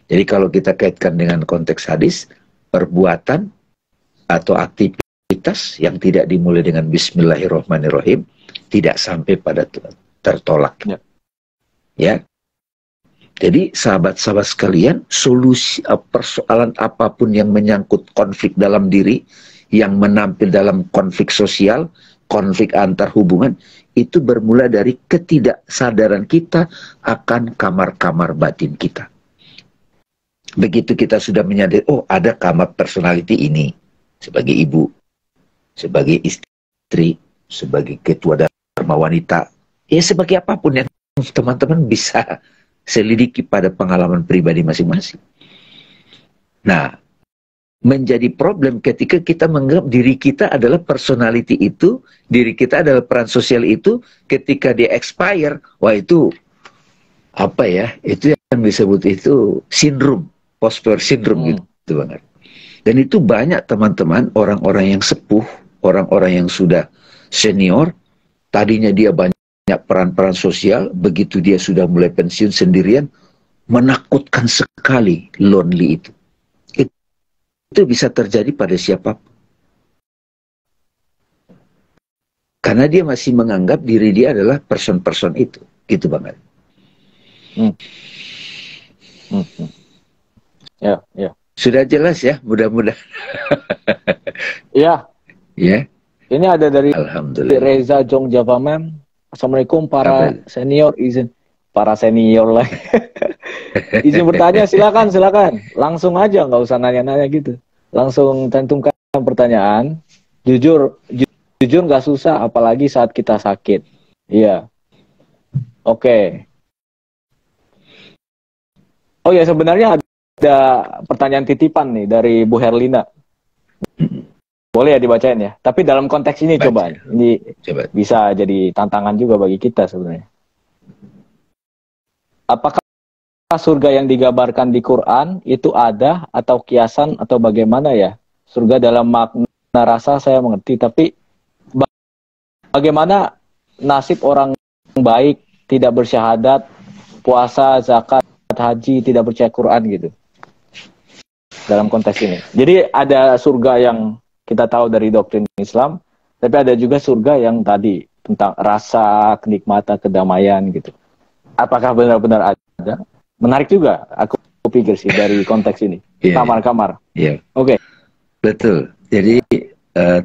Jadi kalau kita kaitkan dengan konteks hadis, perbuatan atau aktivitas yang tidak dimulai dengan Bismillahirrahmanirrahim tidak sampai pada tertolak. Ya. Jadi sahabat-sahabat sekalian, solusi persoalan apapun yang menyangkut konflik dalam diri, yang menampil dalam konflik sosial, konflik antar hubungan, itu bermula dari ketidaksadaran kita akan kamar-kamar batin kita. Begitu kita sudah menyadari, oh ada kamar personality ini, sebagai ibu, sebagai istri, sebagai ketua dharma wanita, ya sebagai apapun yang teman-teman bisa selidiki pada pengalaman pribadi masing-masing. Nah, menjadi problem ketika kita menganggap diri kita adalah personality itu, diri kita adalah peran sosial itu, ketika dia expire, wah itu apa ya, itu yang disebut itu sindrom, post-war syndrome gitu banget. Dan itu banyak teman-teman, orang-orang yang sepuh, orang-orang yang sudah senior, tadinya dia banyak peran-peran sosial, begitu dia sudah mulai pensiun sendirian, menakutkan sekali lonely itu. Itu bisa terjadi pada siapapun. Karena dia masih menganggap diri dia adalah person-person itu. Gitu banget. Ya, ya. Sudah jelas ya, mudah-mudahan. Ya. Ya. Ini ada dari Alhamdulillah. Reza Jong Javaman. Assalamualaikum para senior, izin para senior lah. Izin bertanya, silakan, silakan. Langsung aja, nggak usah nanya-nanya gitu. Langsung tentukan pertanyaan. Jujur, jujur nggak susah, apalagi saat kita sakit. Iya, oke. Oh ya, sebenarnya ada pertanyaan titipan nih dari Bu Herlina. Boleh ya dibacain ya. Tapi dalam konteks ini Baca. coba. Ini Coba. bisa jadi tantangan juga bagi kita sebenarnya. Apakah surga yang digambarkan di Quran itu ada atau kiasan atau bagaimana ya? Surga dalam makna rasa saya mengerti, tapi bagaimana nasib orang baik tidak bersyahadat, puasa, zakat, haji, tidak percaya Quran gitu. Dalam konteks ini. Jadi ada surga yang kita tahu dari doktrin Islam, tapi ada juga surga yang tadi tentang rasa, kenikmatan, kedamaian gitu. Apakah benar-benar ada? Menarik juga, aku pikir sih dari konteks ini. Kamar-kamar. Iya. Oke. Betul. Jadi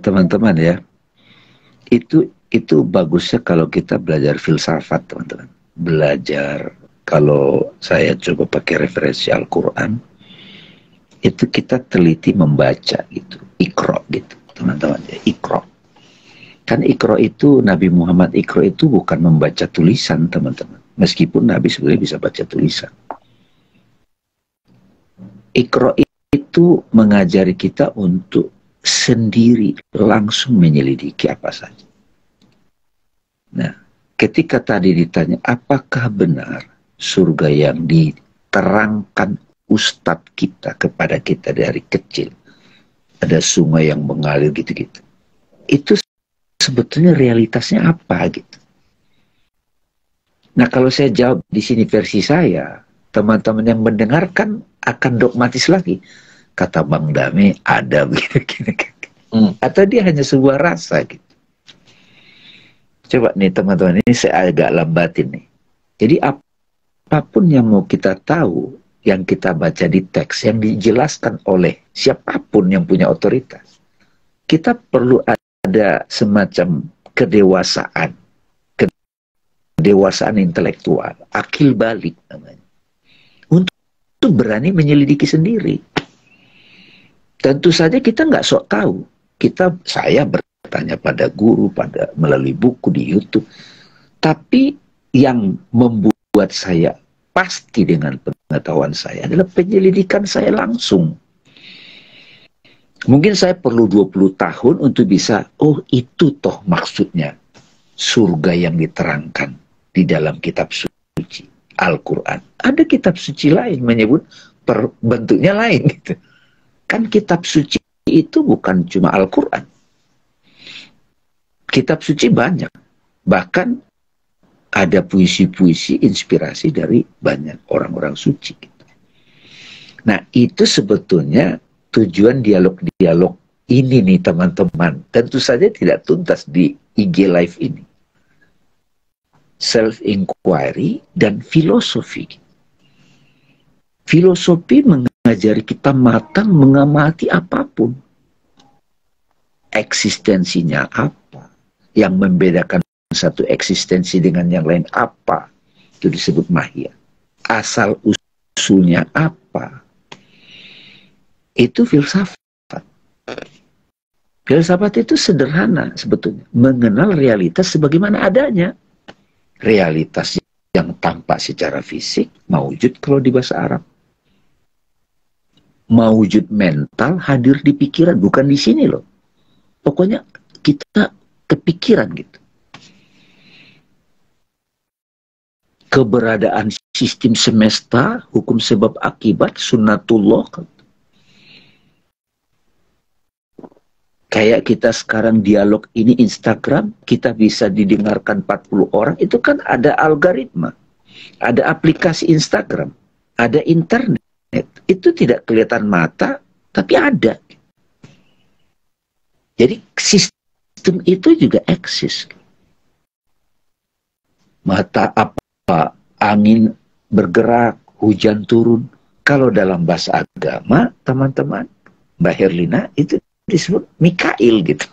teman-teman ya, itu bagusnya kalau kita belajar filsafat, teman-teman. Belajar, kalau saya coba pakai referensi Al-Quran, itu kita teliti membaca gitu, Iqra gitu, teman-teman ya, Iqra. Kan Iqra itu, Nabi Muhammad Iqra itu bukan membaca tulisan, teman-teman. Meskipun Nabi sebenarnya bisa baca tulisan. Iqra itu mengajari kita untuk sendiri langsung menyelidiki apa saja. Nah, ketika tadi ditanya, apakah benar surga yang diterangkan ustadz kita kepada kita dari kecil, ada sungai yang mengalir gitu-gitu, itu sebetulnya realitasnya apa gitu. Nah, kalau saya jawab di sini versi saya, teman-teman yang mendengarkan akan dogmatis lagi. Kata Bang Dame, ada begini-gini. Atau dia hanya sebuah rasa gitu. Coba nih teman-teman, ini saya agak lambatin nih. Jadi apapun yang mau kita tahu, yang kita baca di teks, yang dijelaskan oleh siapapun yang punya otoritas, kita perlu ada semacam kedewasaan intelektual, akil balik namanya, untuk berani menyelidiki sendiri. Tentu saja kita nggak sok tahu. Saya bertanya pada guru, melalui buku di YouTube. Tapi yang membuat saya pasti dengan pengetahuan saya adalah penyelidikan saya langsung. Mungkin saya perlu 20 tahun untuk bisa, oh itu toh maksudnya surga yang diterangkan di dalam kitab suci Al-Quran. Ada kitab suci lain menyebut bentuknya lain gitu. Kan kitab suci itu bukan cuma Al-Quran. Kitab suci banyak. Bahkan ada puisi-puisi inspirasi dari banyak orang-orang suci. Nah, itu sebetulnya tujuan dialog-dialog ini nih teman-teman. Tentu saja tidak tuntas di IG Live ini. Self-inquiry dan filosofi. Filosofi mengajari kita matang mengamati apapun. Eksistensinya apa? Yang membedakan satu eksistensi dengan yang lain apa? Itu disebut mahiyah. Asal usulnya apa? Itu filsafat. Filsafat itu sederhana sebetulnya. Mengenal realitas sebagaimana adanya. Realitas yang tampak secara fisik, maujud kalau di bahasa Arab. Maujud mental hadir di pikiran, bukan di sini loh. Pokoknya kita kepikiran gitu. Keberadaan sistem semesta, hukum sebab akibat, sunnatullah. Kayak kita sekarang dialog ini Instagram, kita bisa didengarkan 40 orang, itu kan ada algoritma. Ada aplikasi Instagram, ada internet. Itu tidak kelihatan mata, tapi ada. Jadi sistem itu juga eksis. Mata apa, angin bergerak, hujan turun. Kalau dalam bahasa agama, teman-teman, Mbak Herlina, itu disebut Mikail gitu.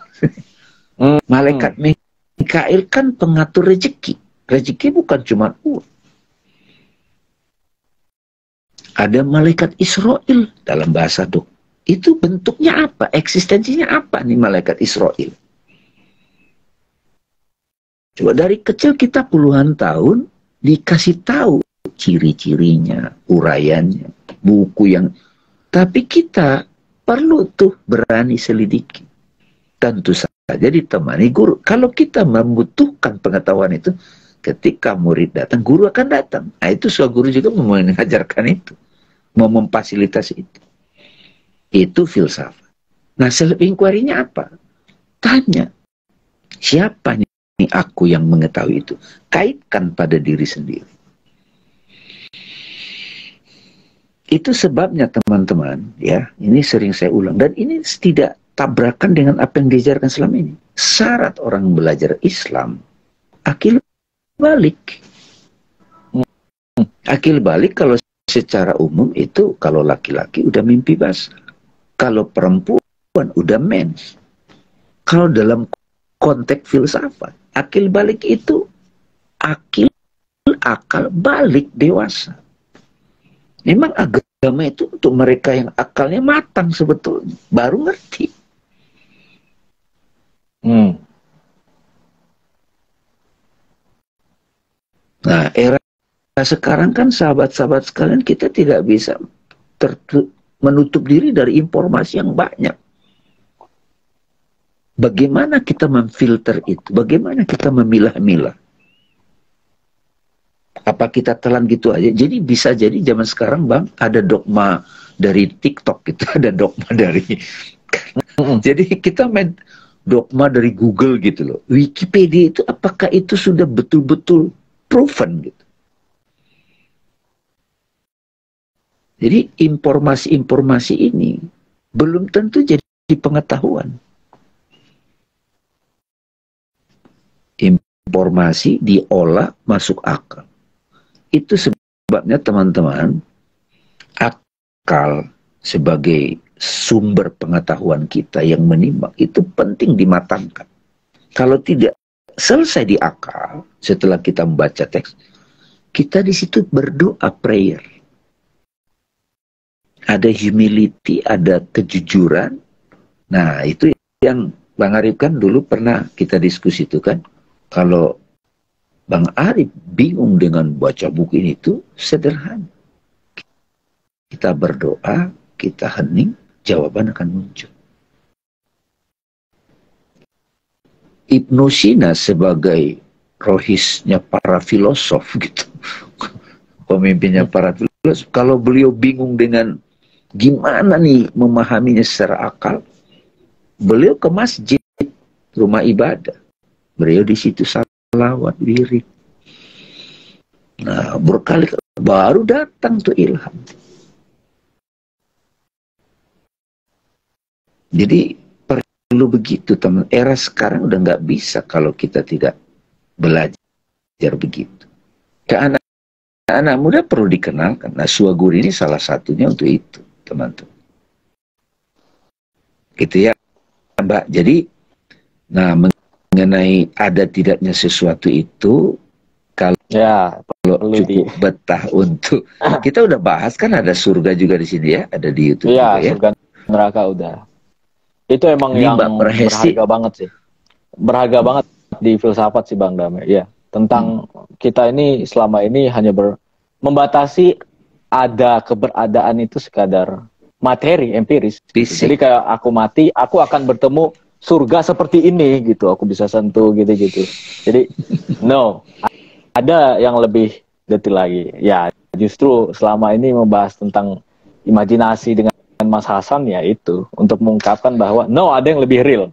Malaikat Mikail kan pengatur rezeki. Rezeki bukan cuma uang. Ada malaikat Israel dalam bahasa dok. Itu bentuknya apa? Eksistensinya apa nih malaikat Israel? Coba dari kecil kita puluhan tahun dikasih tahu ciri-cirinya, uraiannya, buku yang... Tapi kita perlu tuh berani selidiki. Tentu saja ditemani guru. Kalau kita membutuhkan pengetahuan itu, ketika murid datang, guru akan datang. Nah itu seorang guru juga mau mengajarkan itu. Mau memfasilitasi itu. Itu filsafat. Nah self inquiry-nya apa? Tanya, siapa nih aku yang mengetahui itu? Kaitkan pada diri sendiri. Itu sebabnya teman-teman, ya, ini sering saya ulang. Dan ini tidak tabrakan dengan apa yang diajarkan selama ini. Syarat orang belajar Islam, akil balik. Akil balik kalau secara umum itu kalau laki-laki udah mimpi basah. Kalau perempuan udah mens. Kalau dalam konteks filsafat, akil balik itu akal balik dewasa. Memang agama itu untuk mereka yang akalnya matang sebetulnya, baru ngerti. Nah, era sekarang kan sahabat-sahabat sekalian, kita tidak bisa menutup diri dari informasi yang banyak. Bagaimana kita memfilter itu? Bagaimana kita memilah-milah? Apa kita telan gitu aja? Jadi bisa jadi zaman sekarang Bang, ada dogma dari TikTok gitu, ada dogma dari... Jadi kita main dogma dari Google gitu loh. Wikipedia itu apakah itu sudah betul-betul proven gitu? Jadi informasi-informasi ini belum tentu jadi pengetahuan. Informasi diolah masuk akal. Itu sebabnya teman-teman, akal sebagai sumber pengetahuan kita yang menimbang itu penting dimatangkan. Kalau tidak selesai di akal, setelah kita membaca teks, kita di situ berdoa prayer. Ada humility, ada kejujuran. Nah, itu yang Bang Arif kan dulu pernah kita diskusi itu kan. Kalau Bang Arif bingung dengan baca buku ini itu sederhana. Kita berdoa, kita hening, jawaban akan muncul. Ibnu Sina sebagai rohisnya para filosof gitu. Pemimpinnya para filosof. Kalau beliau bingung dengan gimana nih memahaminya secara akal, beliau ke masjid, rumah ibadah. Beliau di situ salawat, wirid. Nah, berkali baru datang tuh ilham. Jadi perlu begitu teman. Era sekarang udah nggak bisa kalau kita tidak belajar begitu. Ke anak muda perlu dikenalkan. Nah, Suaguri ini salah satunya untuk itu, teman-teman. Gitu ya, Mbak. Jadi, nah mengenai ada tidaknya sesuatu itu, kalau cukup betah untuk kita udah bahas kan, ada surga juga di sini ya, ada di YouTube ya, juga ya. Surga neraka udah. Itu emang ini yang berharga banget sih. Berharga banget di filsafat sih Bang Damai. Ya, tentang kita ini selama ini hanya membatasi ada keberadaan itu sekadar materi, empiris. Jadi kayak aku mati, aku akan bertemu surga seperti ini gitu. Aku bisa sentuh gitu-gitu. Jadi no, ada yang lebih detail lagi. Ya, justru selama ini membahas tentang imajinasi dengan Mas Hasan ya itu untuk mengungkapkan bahwa no, ada yang lebih real.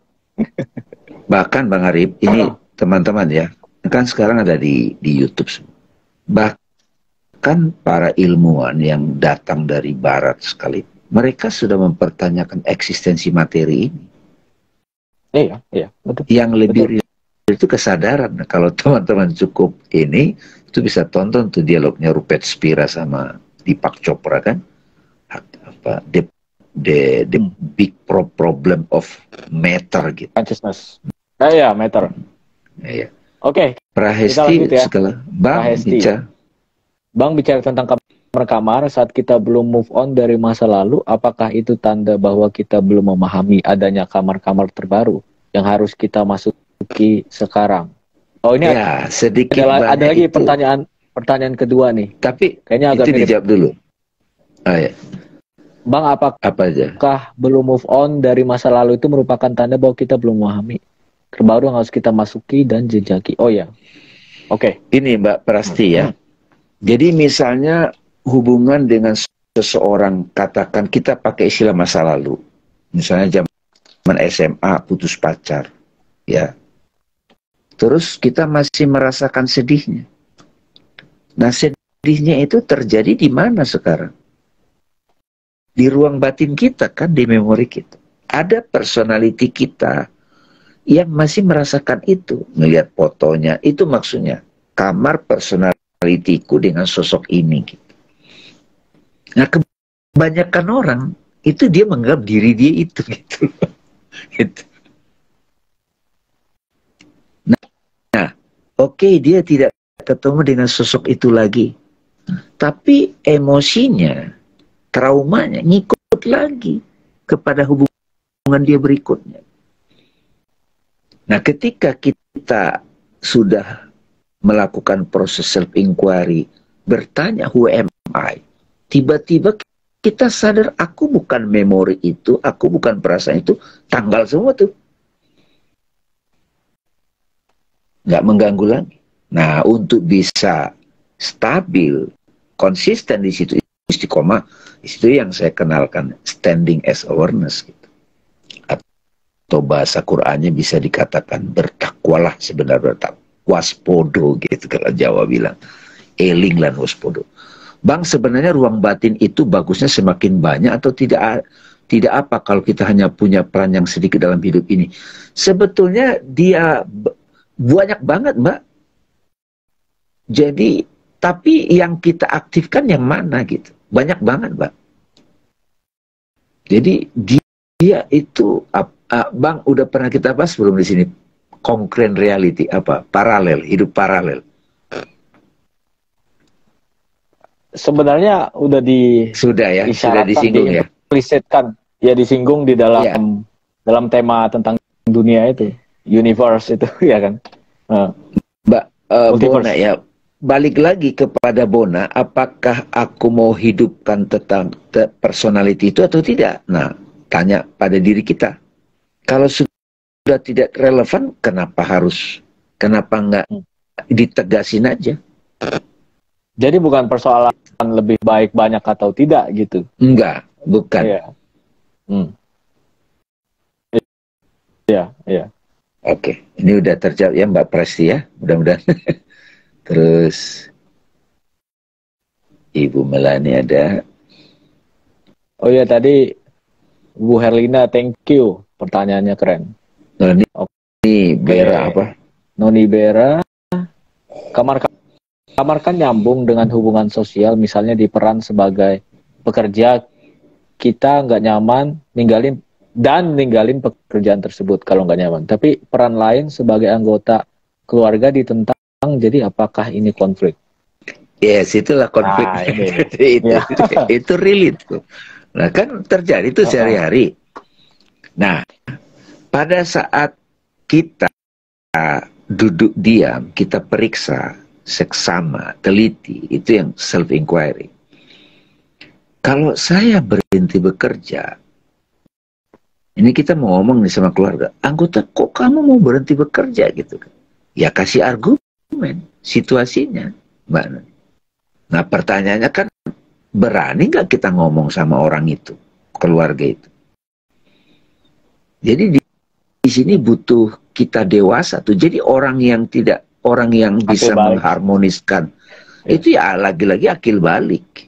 Bahkan Bang Arif, ini teman-teman ya, kan sekarang ada di YouTube. Bahkan para ilmuwan yang datang dari barat sekali, mereka sudah mempertanyakan eksistensi materi ini. Iya, betul. Yang lebih real itu kesadaran. Nah, kalau teman-teman cukup ini, itu bisa tonton tuh dialognya Rupert Spira sama Deepak Chopra kan. Apa, the big problem of matter gitu. Consciousness. Ya, matter. Iya. Oke. Prahesti ya. segala. Bang bicara. Bang bicara tentang kamar-kamar saat kita belum move on dari masa lalu, apakah itu tanda bahwa kita belum memahami adanya kamar-kamar terbaru yang harus kita masuki sekarang? Oh, ini Ya, sedikit ada lagi itu. pertanyaan kedua nih. Tapi kayaknya agak itu mirip. dijawab dulu. Oh, ya. Bang, Apa aja? apakah belum move on dari masa lalu itu merupakan tanda bahwa kita belum memahami terbaru yang harus kita masuki dan jejaki? Oh ya, oke. Ini Mbak Prasti ya. Jadi misalnya hubungan dengan seseorang, katakan kita pakai istilah masa lalu. Misalnya zaman SMA putus pacar, ya. Terus kita masih merasakan sedihnya. Nah, sedihnya itu terjadi di mana sekarang? Di ruang batin kita kan, di memori kita. Ada personality kita yang masih merasakan itu. Melihat fotonya, itu maksudnya. Kamar personalitiku dengan sosok ini. Gitu. Nah, kebanyakan orang, itu dia menganggap diri dia itu. Gitu. Gitu. Nah, oke, dia tidak ketemu dengan sosok itu lagi. Tapi emosinya, traumanya ngikut lagi kepada hubungan dia berikutnya. Nah, ketika kita sudah melakukan proses self-inquiry, bertanya who am I, tiba-tiba kita sadar aku bukan memori itu, aku bukan perasaan itu, tanggal semua tuh. Nggak mengganggu lagi. Nah, untuk bisa stabil, konsisten di situ, istiqomah, di situ yang saya kenalkan standing as awareness gitu. Atau bahasa Qur'annya bisa dikatakan bertakwalah sebenarnya, waspodo gitu kalau Jawa bilang. Eling lan waspodo. Bang, sebenarnya ruang batin itu bagusnya semakin banyak atau tidak apa kalau kita hanya punya peran yang sedikit dalam hidup ini? Sebetulnya dia banyak banget, Mbak. Jadi, tapi yang kita aktifkan yang mana gitu? Banyak banget, Mbak. Jadi, dia itu, Bang, udah pernah kita bahas belum di sini? Concurrent reality, apa? Paralel, hidup paralel. Sebenarnya sudah ya, sudah disinggung ya. Diimplisitkan, ya disinggung di dalam tema tentang dunia itu. Universe itu ya kan. Mbak Bona ya, balik lagi kepada Bona, apakah aku mau hidupkan tentang personality itu atau tidak? Nah, tanya pada diri kita. Kalau sudah tidak relevan, kenapa nggak ditegasin aja? Jadi bukan persoalan lebih baik banyak atau tidak gitu? Enggak, bukan. Iya. Oke, ini udah terjawab ya Mbak Presti ya, mudah-mudahan. Terus Ibu Melani ada. Oh iya, tadi Bu Herlina, thank you, pertanyaannya keren. Noni Bera apa? Noni Bera, kamar kan nyambung dengan hubungan sosial, misalnya di peran sebagai pekerja, kita nggak nyaman ninggalin pekerjaan tersebut kalau nggak nyaman. Tapi peran lain sebagai anggota keluarga ditentang, jadi apakah ini konflik? Yes, itulah konflik. Itu relate tuh. Nah, kan terjadi itu sehari-hari. Nah, pada saat kita duduk diam, kita periksa seksama, teliti, itu yang self-inquiry. Kalau saya berhenti bekerja, ini kita mau ngomong nih sama keluarga, anggota, kok kamu mau berhenti bekerja gitu kan? Ya kasih argumen, situasinya, Mbak. Nah pertanyaannya kan, berani nggak kita ngomong sama orang itu, keluarga itu? Jadi di sini butuh kita dewasa tuh. Jadi orang yang bisa mengharmoniskan, itu ya lagi-lagi akil balik.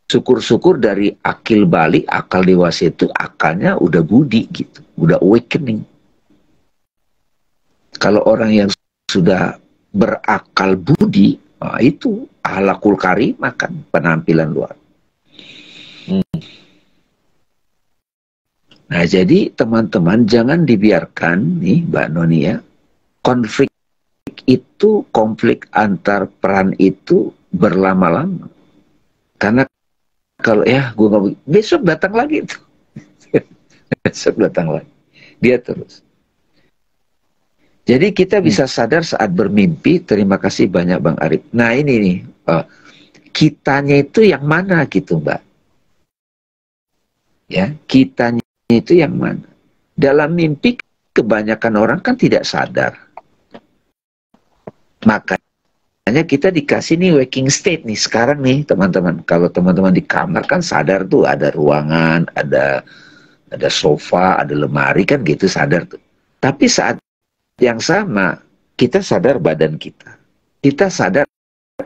Syukur-syukur dari akil balik, akal dewasa itu akalnya udah budi gitu, udah awakening. Kalau orang yang sudah berakal budi, nah itu ahlakul karimah kan, penampilan luar. Nah jadi teman-teman jangan dibiarkan nih Mbak Noni ya, konflik antar peran itu berlama-lama. Karena kalau ya gue nggak, besok datang lagi tuh. Besok datang lagi. Dia terus. Jadi kita bisa sadar saat bermimpi. Terima kasih banyak Bang Arif. Nah ini nih, kitanya itu yang mana gitu Mbak? Ya, kitanya itu yang mana? Dalam mimpi kebanyakan orang kan tidak sadar. Makanya kita dikasih nih waking state nih sekarang nih teman-teman. Kalau teman-teman di kamar kan sadar tuh ada ruangan, ada sofa, ada lemari kan gitu sadar tuh. Tapi saat yang sama kita sadar badan kita. Kita sadar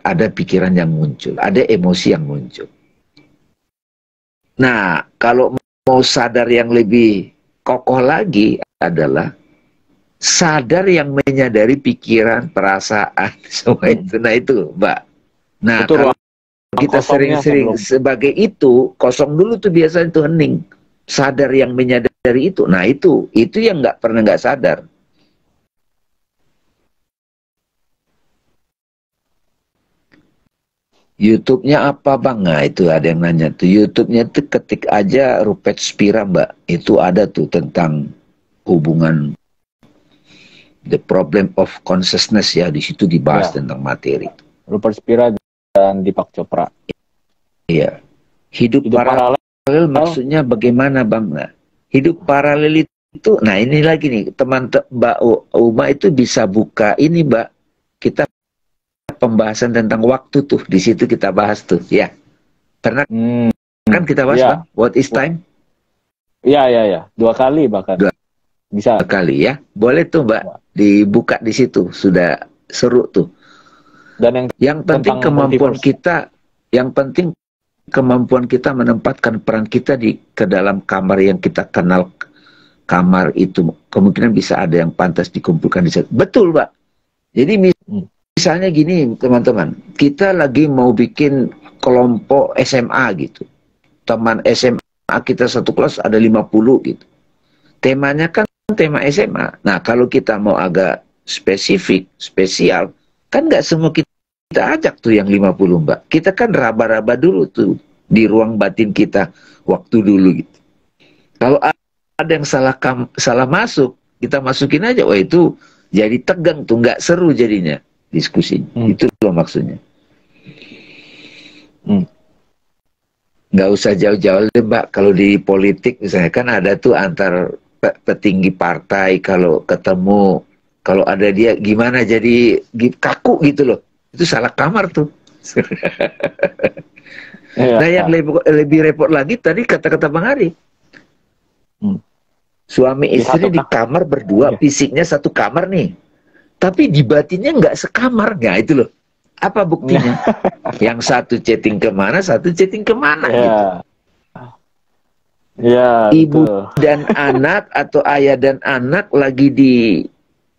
ada pikiran yang muncul, ada emosi yang muncul. Nah, kalau mau sadar yang lebih kokoh lagi adalah sadar yang menyadari pikiran, perasaan, semua itu. Nah itu, Mbak. Nah, itu kalau kita sering-sering sebagai itu, kosong dulu tuh biasanya tuh hening. Sadar yang menyadari itu. Nah itu yang pernah nggak sadar. YouTube-nya apa Bang? Nah itu ada yang nanya tuh. YouTube-nya tuh ketik aja Rupert Spira Mbak. Itu ada tuh tentang hubungan the problem of consciousness ya. Di situ dibahas tentang materi. Rupert Spira dan Deepak Chopra. Iya. Hidup paralel maksudnya bagaimana Bang? Nah, hidup paralel itu, nah ini lagi nih teman Mbak Uma itu bisa buka ini Mbak. Kita pembahasan tentang waktu tuh, di situ kita bahas tuh, ya. Pernah kan kita bahas Bang? What is time? Iya. 2 kali bahkan. Bisa. 2 kali ya. Boleh tuh Mbak, dibuka di situ, sudah seru tuh. Dan yang penting kemampuan kita, yang penting kemampuan kita menempatkan peran kita ke dalam kamar yang kita kenal. Kamar itu kemungkinan bisa ada yang pantas dikumpulkan di situ. Betul Mbak. Jadi misalnya gini teman-teman, kita lagi mau bikin kelompok SMA gitu. Teman SMA kita satu kelas ada 50 gitu. Temanya kan tema SMA. Nah kalau kita mau agak spesifik, spesial, kan nggak semua kita ajak tuh yang 50 Mbak. Kita kan raba-raba dulu tuh di ruang batin kita waktu dulu gitu. Kalau ada yang salah masuk, kita masukin aja. Wah itu jadi tegang tuh, nggak seru jadinya diskusinya. Itu loh maksudnya. Nggak usah jauh-jauh deh Mbak. Kalau di politik misalnya kan ada tuh antar petinggi partai kalau ketemu, kalau ada dia gimana jadi kaku gitu loh. Itu salah kamar tuh. Nah yang lebih repot lagi tadi kata-kata Bang Ari. Suami istri di kamar berdua, fisiknya satu kamar nih. Tapi di batinnya nggak sekamar. Nah itu loh. Apa buktinya? Yang satu chatting kemana, satu chatting kemana gitu. Ibu dan anak atau ayah dan anak lagi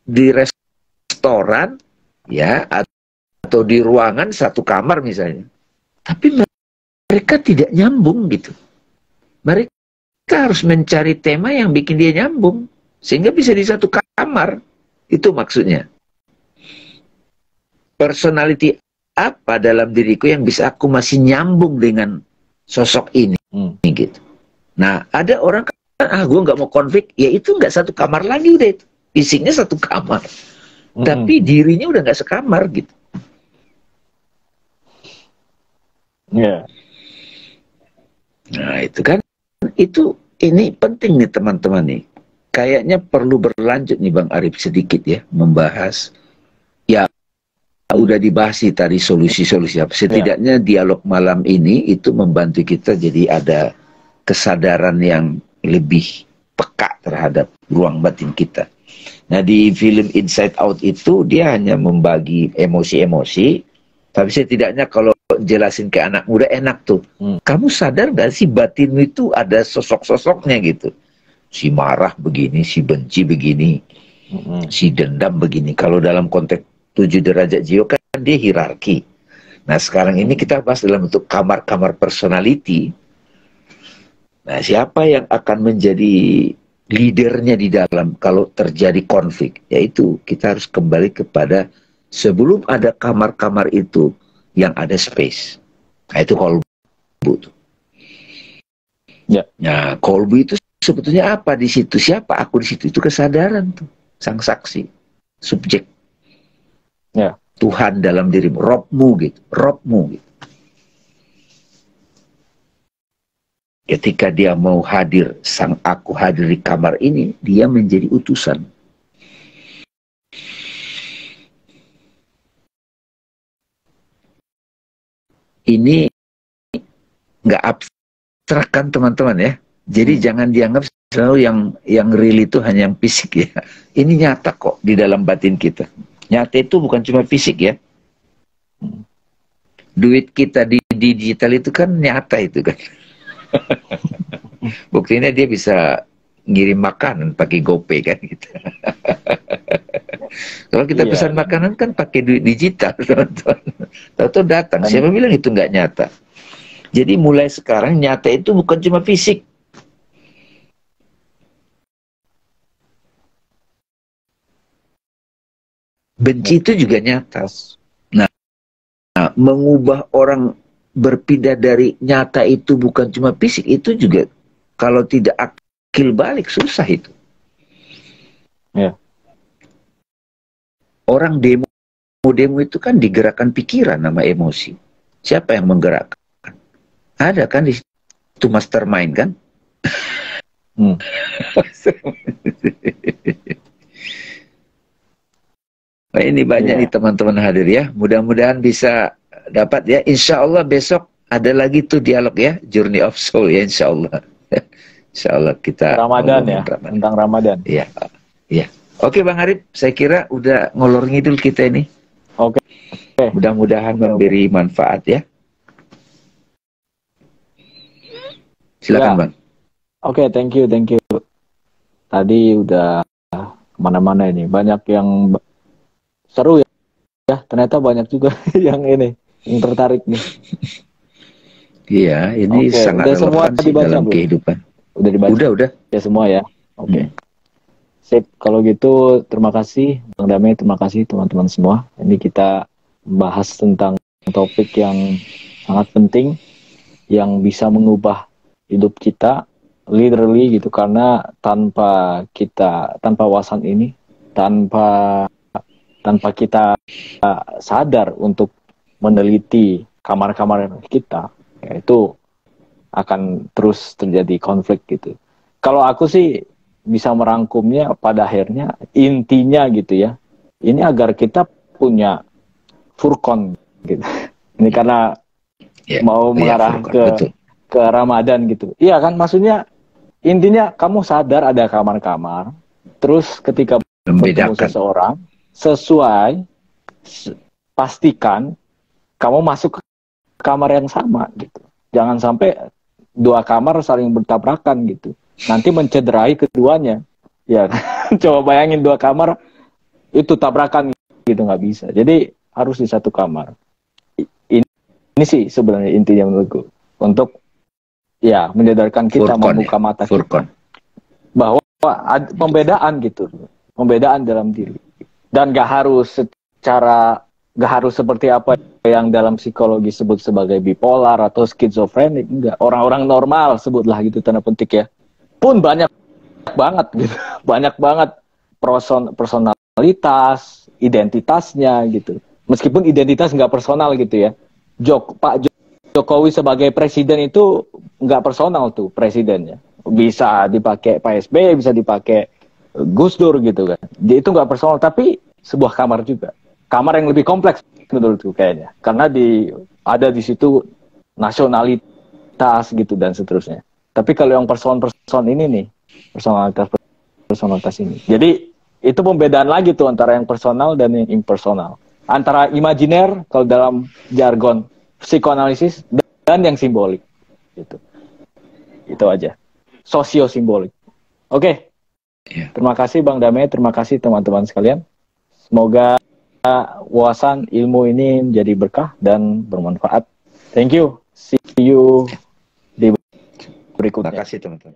di restoran ya, atau di ruangan satu kamar misalnya. Tapi mereka tidak nyambung gitu. Mereka harus mencari tema yang bikin dia nyambung sehingga bisa di satu kamar. Itu maksudnya. Personality apa dalam diriku yang bisa aku masih nyambung dengan sosok ini gitu. Nah ada orang kan gue nggak mau konflik, ya itu nggak satu kamar lagi udah itu. Fisiknya satu kamar, tapi dirinya udah nggak sekamar gitu. Nah itu kan, ini penting nih teman-teman nih. Kayaknya perlu berlanjut nih Bang Arif sedikit ya, membahas. Ya udah dibahas sih tadi solusi-solusi apa. Setidaknya dialog malam ini itu membantu kita jadi ada kesadaran yang lebih peka terhadap ruang batin kita. Nah di film Inside Out itu dia hanya membagi emosi-emosi, tapi setidaknya kalau jelasin ke anak muda enak tuh. Kamu sadar gak sih batinmu itu ada sosok-sosoknya gitu. Si marah begini, si benci begini, si dendam begini. Kalau dalam konteks 7 derajat jiwa kan dia hierarki. Nah sekarang ini kita bahas dalam bentuk kamar-kamar personality. Nah siapa yang akan menjadi leadernya di dalam kalau terjadi konflik? Yaitu kita harus kembali kepada sebelum ada kamar-kamar itu yang ada space. Nah itu kalau tuh. Ya. Nah, kolbu itu sebetulnya apa di situ? Siapa aku di situ? Itu kesadaran tuh, sang saksi, subjek. Ya. Tuhan dalam dirimu, Robmu gitu, Robmu gitu. Ketika dia mau hadir, sang aku hadir di kamar ini, dia menjadi utusan. Ini nggak abstrak kan teman-teman ya. Jadi jangan dianggap selalu yang real itu hanya yang fisik ya. Ini nyata kok di dalam batin kita. Nyata itu bukan cuma fisik ya. Duit kita di digital itu kan nyata itu kan. Buktinya dia bisa ngirim makanan pakai GoPay kan gitu. Kalau kita pesan makanan kan pakai duit digital, teman-teman. Tahu-tahu datang. Siapa bilang itu nggak nyata? Jadi mulai sekarang nyata itu bukan cuma fisik. Benci itu juga nyata. Nah, mengubah orang berpindah dari nyata itu bukan cuma fisik, itu juga kalau tidak akil balik susah itu. Ya. Orang demo itu kan digerakkan pikiran sama emosi. Siapa yang menggerakkan? Ada kan di situ mastermind kan? Nah, ini banyak nih teman-teman hadir ya. Mudah-mudahan bisa dapat ya. Insya Allah besok ada lagi tuh dialog ya. Journey of Soul ya insya Allah. Insya Allah kita Ramadan ya. Ramadan. Tentang Ramadan. Iya. Iya. Oke Bang Arif, saya kira udah ngolor ngidul kita ini. Oke. Mudah-mudahan memberi manfaat ya. Silakan Bang. Oke, thank you. Tadi udah kemana-mana ini. Banyak yang seru ya. Ternyata banyak juga yang tertarik nih. Iya, ini sangat relevan sih dalam kehidupan. Udah dibaca? Udah. Ya semua ya. Oke. Sip, kalau gitu terima kasih Bang Damai, terima kasih teman-teman semua. Ini kita bahas tentang topik yang sangat penting yang bisa mengubah hidup kita literally gitu, karena tanpa wawasan ini, tanpa kita sadar untuk meneliti kamar-kamar kita, ya itu akan terus terjadi konflik gitu. Kalau aku sih bisa merangkumnya pada akhirnya intinya gitu ya. Ini agar kita punya furqan gitu. Ini karena mau mengarah ke Ramadan gitu. Iya kan, maksudnya intinya kamu sadar ada kamar-kamar, terus ketika bertemu seseorang sesuai pastikan kamu masuk ke kamar yang sama gitu. Jangan sampai dua kamar saling bertabrakan gitu. Nanti mencederai keduanya. Ya, coba bayangin dua kamar itu tabrakan gitu, nggak bisa. Jadi harus di satu kamar. Ini sih sebenarnya intinya menurutku, untuk ya menyadarkan kita, membuka mata kita bahwa ada pembedaan gitu, pembedaan dalam diri, dan nggak harus seperti apa yang dalam psikologi sebut sebagai bipolar atau skizofrenik. Enggak, orang-orang normal sebutlah gitu tanda petik ya, pun banyak banget gitu, banyak banget personalitas, identitasnya gitu. Meskipun identitas nggak personal gitu ya. Pak Jokowi sebagai presiden itu nggak personal tuh presidennya. Bisa dipakai Pak SBY, bisa dipakai Gus Dur gitu kan. Dia itu nggak personal, tapi sebuah kamar juga. Kamar yang lebih kompleks menurutku kayaknya. Karena ada di situ nasionalitas gitu dan seterusnya. Tapi kalau yang person ini nih, personalitas ini. Jadi itu pembedaan lagi tuh antara yang personal dan yang impersonal. Antara imajiner kalau dalam jargon psikoanalisis dan yang simbolik. Gitu. Itu aja. Sosio-simbolik. Oke. Terima kasih Bang Damai, terima kasih teman-teman sekalian. Semoga wawasan ilmu ini menjadi berkah dan bermanfaat. Thank you. See you di berikutnya. Terima kasih teman-teman.